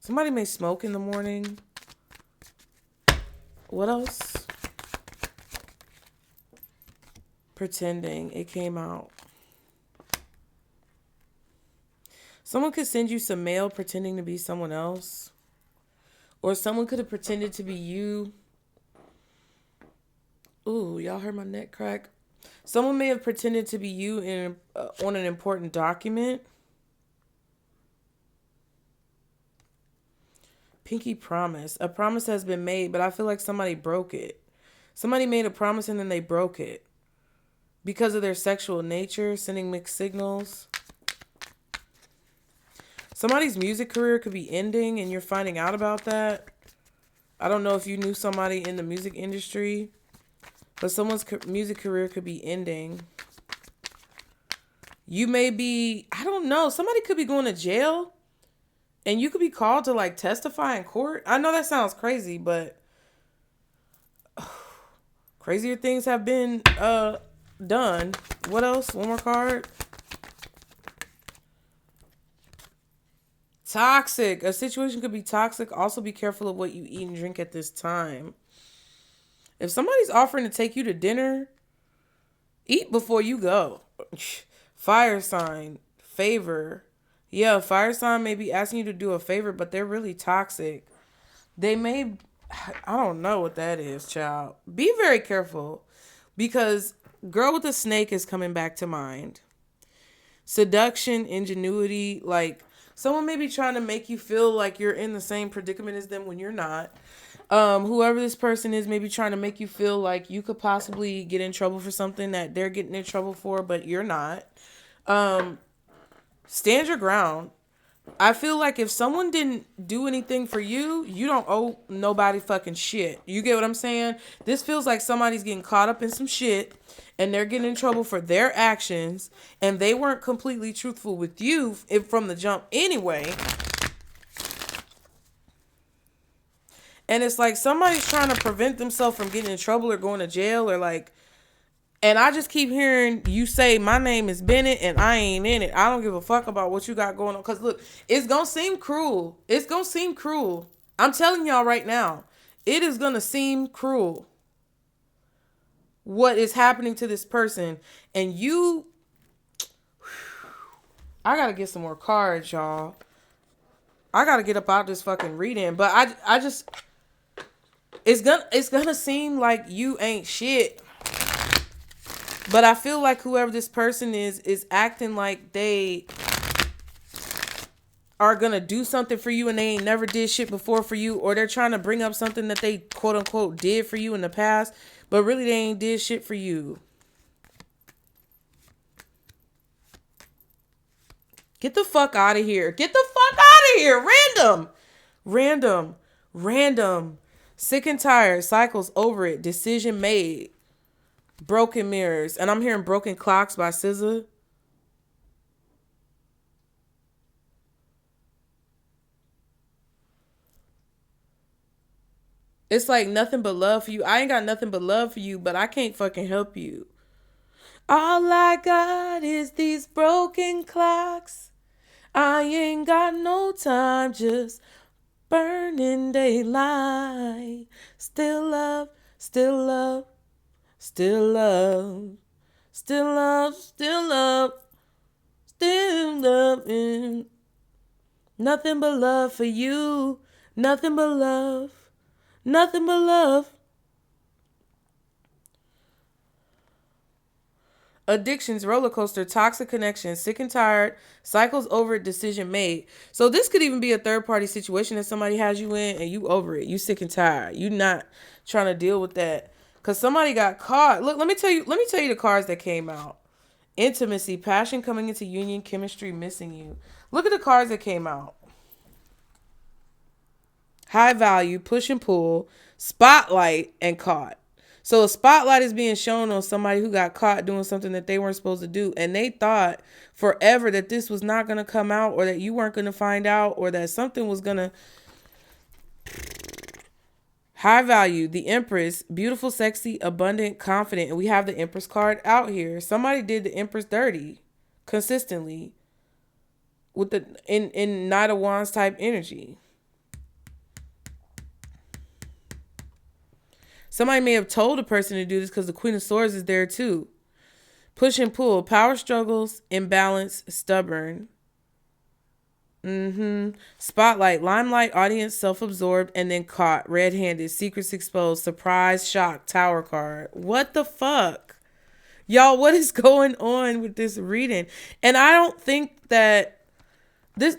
Somebody may smoke in the morning. What else? Pretending. It came out. Someone could send you some mail pretending to be someone else. Or someone could have pretended to be you. Ooh, y'all heard my neck crack? Someone may have pretended to be you on an important document. Pinky promise. A promise has been made, but I feel like somebody broke it. Somebody made a promise and then they broke it. Because of their sexual nature, sending mixed signals. Somebody's music career could be ending and you're finding out about that. I don't know if you knew somebody in the music industry, but someone's music career could be ending. You may be, I don't know, somebody could be going to jail and you could be called to like testify in court. I know that sounds crazy, but crazier things have been done. What else? One more card. Toxic. A situation could be toxic. Also be careful of what you eat and drink at this time. If somebody's offering to take you to dinner, eat before you go. Fire sign. Favor. Yeah, fire sign may be asking you to do a favor, but they're really toxic. They may, I don't know what that is, child. Be very careful because girl with the snake is coming back to mind. Seduction, ingenuity, like someone may be trying to make you feel like you're in the same predicament as them when you're not. Whoever this person is may be trying to make you feel like you could possibly get in trouble for something that they're getting in trouble for, but you're not. Stand your ground. I feel like if someone didn't do anything for you, you don't owe nobody fucking shit. You get what I'm saying? This feels like somebody's getting caught up in some shit and they're getting in trouble for their actions and they weren't completely truthful with you from the jump anyway. And it's like somebody's trying to prevent themselves from getting in trouble or going to jail or like, and I just keep hearing you say, my name is Bennett and I ain't in it. I don't give a fuck about what you got going on. Because look, it's going to seem cruel. It's going to seem cruel. I'm telling y'all right now, it is going to seem cruel what is happening to this person. And you, I got to get some more cards, y'all. I got to get up out this fucking reading. But I just, it's gonna seem like you ain't shit. But I feel like whoever this person is acting like they are going to do something for you and they ain't never did shit before for you. Or they're trying to bring up something that they quote unquote did for you in the past. But really they ain't did shit for you. Get the fuck out of here. Get the fuck out of here. Random. Sick and tired. Cycles over it. Decision made. Broken mirrors. And I'm hearing Broken Clocks by SZA. It's like nothing but love for you. I ain't got nothing but love for you, but I can't fucking help you. All I got is these broken clocks. I ain't got no time, just burning daylight. Still love, still love, still love, still love, still love, still loving. Nothing but love for you. Nothing but love. Nothing but love. Addictions, roller coaster, toxic connections, sick and tired, cycles over it, decision made. So this could even be a third party situation that somebody has you in and you over it. You sick and tired. You not trying to deal with that. Cause somebody got caught. Look, let me tell you the cards that came out. Intimacy, passion coming into union, chemistry, missing you. Look at the cards that came out. High value, push and pull, spotlight, and caught. So a spotlight is being shown on somebody who got caught doing something that they weren't supposed to do. And they thought forever that this was not going to come out, or that you weren't going to find out, or that something was going to. High value, the Empress, beautiful, sexy, abundant, confident. And we have the Empress card out here. Somebody did the Empress dirty consistently with the in Knight of Wands type energy. Somebody may have told a person to do this because the Queen of Swords is there too. Push and pull. Power struggles. Imbalance. Stubborn. Spotlight. Limelight. Audience. Self-absorbed. And then caught. Red-handed. Secrets exposed. Surprise. Shock. Tower card. What the fuck? Y'all, what is going on with this reading? And I don't think that this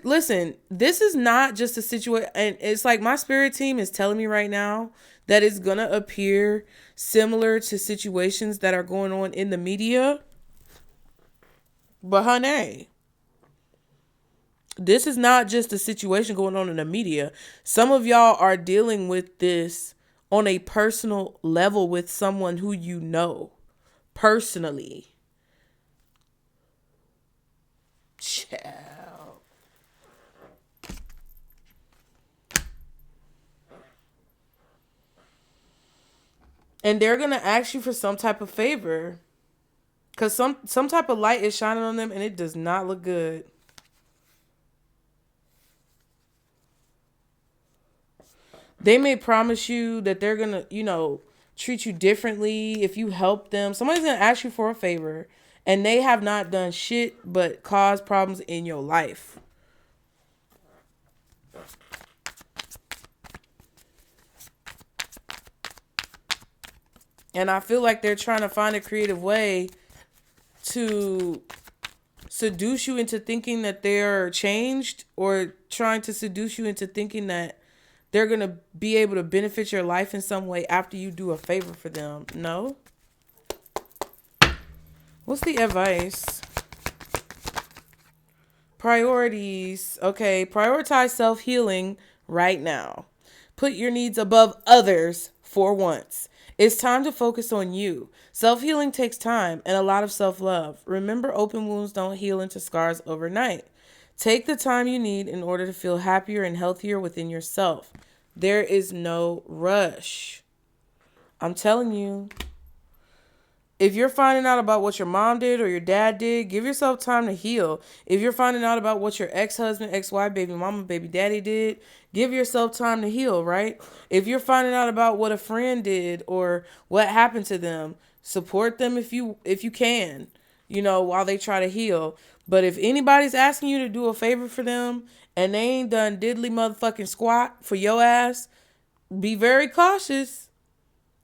is not just a situation. And it's like my spirit team is telling me right now that it's going to appear similar to situations that are going on in the media. But honey, this is not just a situation going on in the media. Some of y'all are dealing with this on a personal level with someone who you know personally. Child. And they're going to ask you for some type of favor. Because some type of light is shining on them and it does not look good. They may promise you that they're going to, treat you differently if you help them. Somebody's going to ask you for a favor and they have not done shit but cause problems in your life. And I feel like they're trying to find a creative way to seduce you into thinking that they're changed, or trying to seduce you into thinking that they're going to be able to benefit your life in some way after you do a favor for them. No? What's the advice? Priorities. Okay, prioritize self-healing right now. Put your needs above others for once. It's time to focus on you. Self-healing takes time and a lot of self-love. Remember, open wounds don't heal into scars overnight. Take the time you need in order to feel happier and healthier within yourself. There is no rush. I'm telling you. If you're finding out about what your mom did or your dad did, give yourself time to heal. If you're finding out about what your ex-husband, ex-wife, baby mama, baby daddy did, give yourself time to heal, right? If you're finding out about what a friend did or what happened to them, support them if you can, while they try to heal. But if anybody's asking you to do a favor for them and they ain't done diddly motherfucking squat for your ass, be very cautious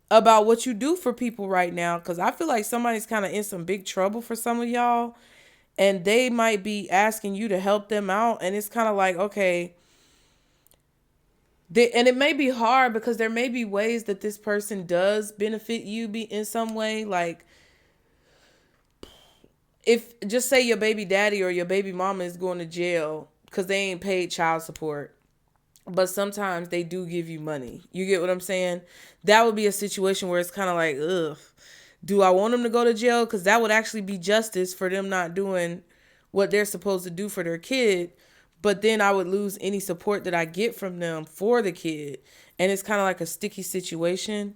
about what you do for people right now, because I feel like somebody's kind of in some big trouble for some of y'all, and they might be asking you to help them out, and it's kind of like, okay, and it may be hard because there may be ways that this person does benefit you in some way, like if just say your baby daddy or your baby mama is going to jail because they ain't paid child support, but sometimes they do give you money. You get what I'm saying? That would be a situation where it's kind of like, ugh, do I want them to go to jail? Because that would actually be justice for them not doing what they're supposed to do for their kid. But then I would lose any support that I get from them for the kid. And it's kind of like a sticky situation.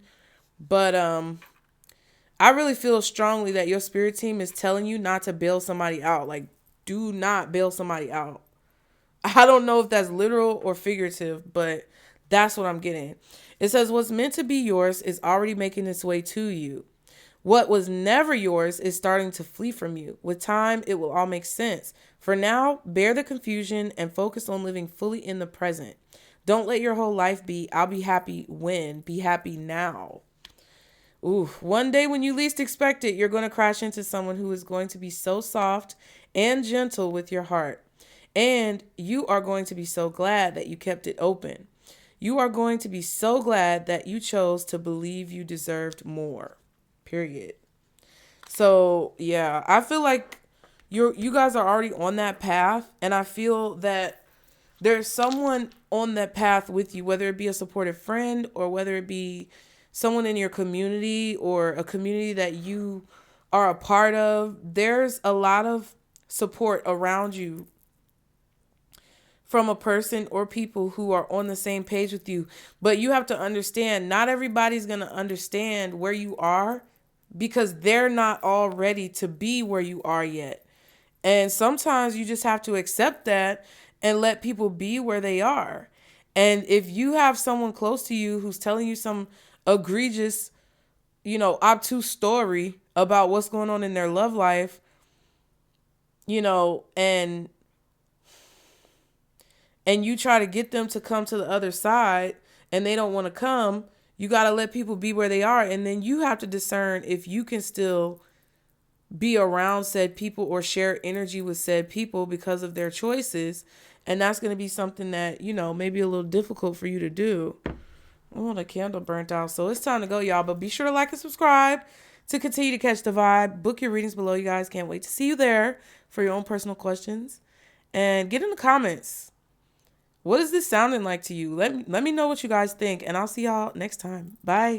But I really feel strongly that your spirit team is telling you not to bail somebody out. Like, do not bail somebody out. I don't know if that's literal or figurative, but that's what I'm getting. It says what's meant to be yours is already making its way to you. What was never yours is starting to flee from you. With time, it will all make sense. For now, bear the confusion and focus on living fully in the present. Don't let your whole life be, I'll be happy when. Be happy now. Ooh, one day when you least expect it, you're going to crash into someone who is going to be so soft and gentle with your heart. And you are going to be so glad that you kept it open. You are going to be so glad that you chose to believe you deserved more. Period. So, yeah, I feel like you guys are already on that path. And I feel that there's someone on that path with you, whether it be a supportive friend or whether it be someone in your community or a community that you are a part of. There's a lot of support around you from a person or people who are on the same page with you. But you have to understand, not everybody's going to understand where you are because they're not all ready to be where you are yet. And sometimes you just have to accept that and let people be where they are. And if you have someone close to you who's telling you some egregious, obtuse story about what's going on in their love life, and you try to get them to come to the other side and they don't want to come, you got to let people be where they are. And then you have to discern if you can still be around said people or share energy with said people because of their choices. And that's going to be something that, may be a little difficult for you to do. Oh, the candle burnt out. So it's time to go, y'all. But be sure to like and subscribe to continue to catch the vibe. Book your readings below, you guys. Can't wait to see you there for your own personal questions. And get in the comments. What is this sounding like to you? Let me know what you guys think. And I'll see y'all next time. Bye.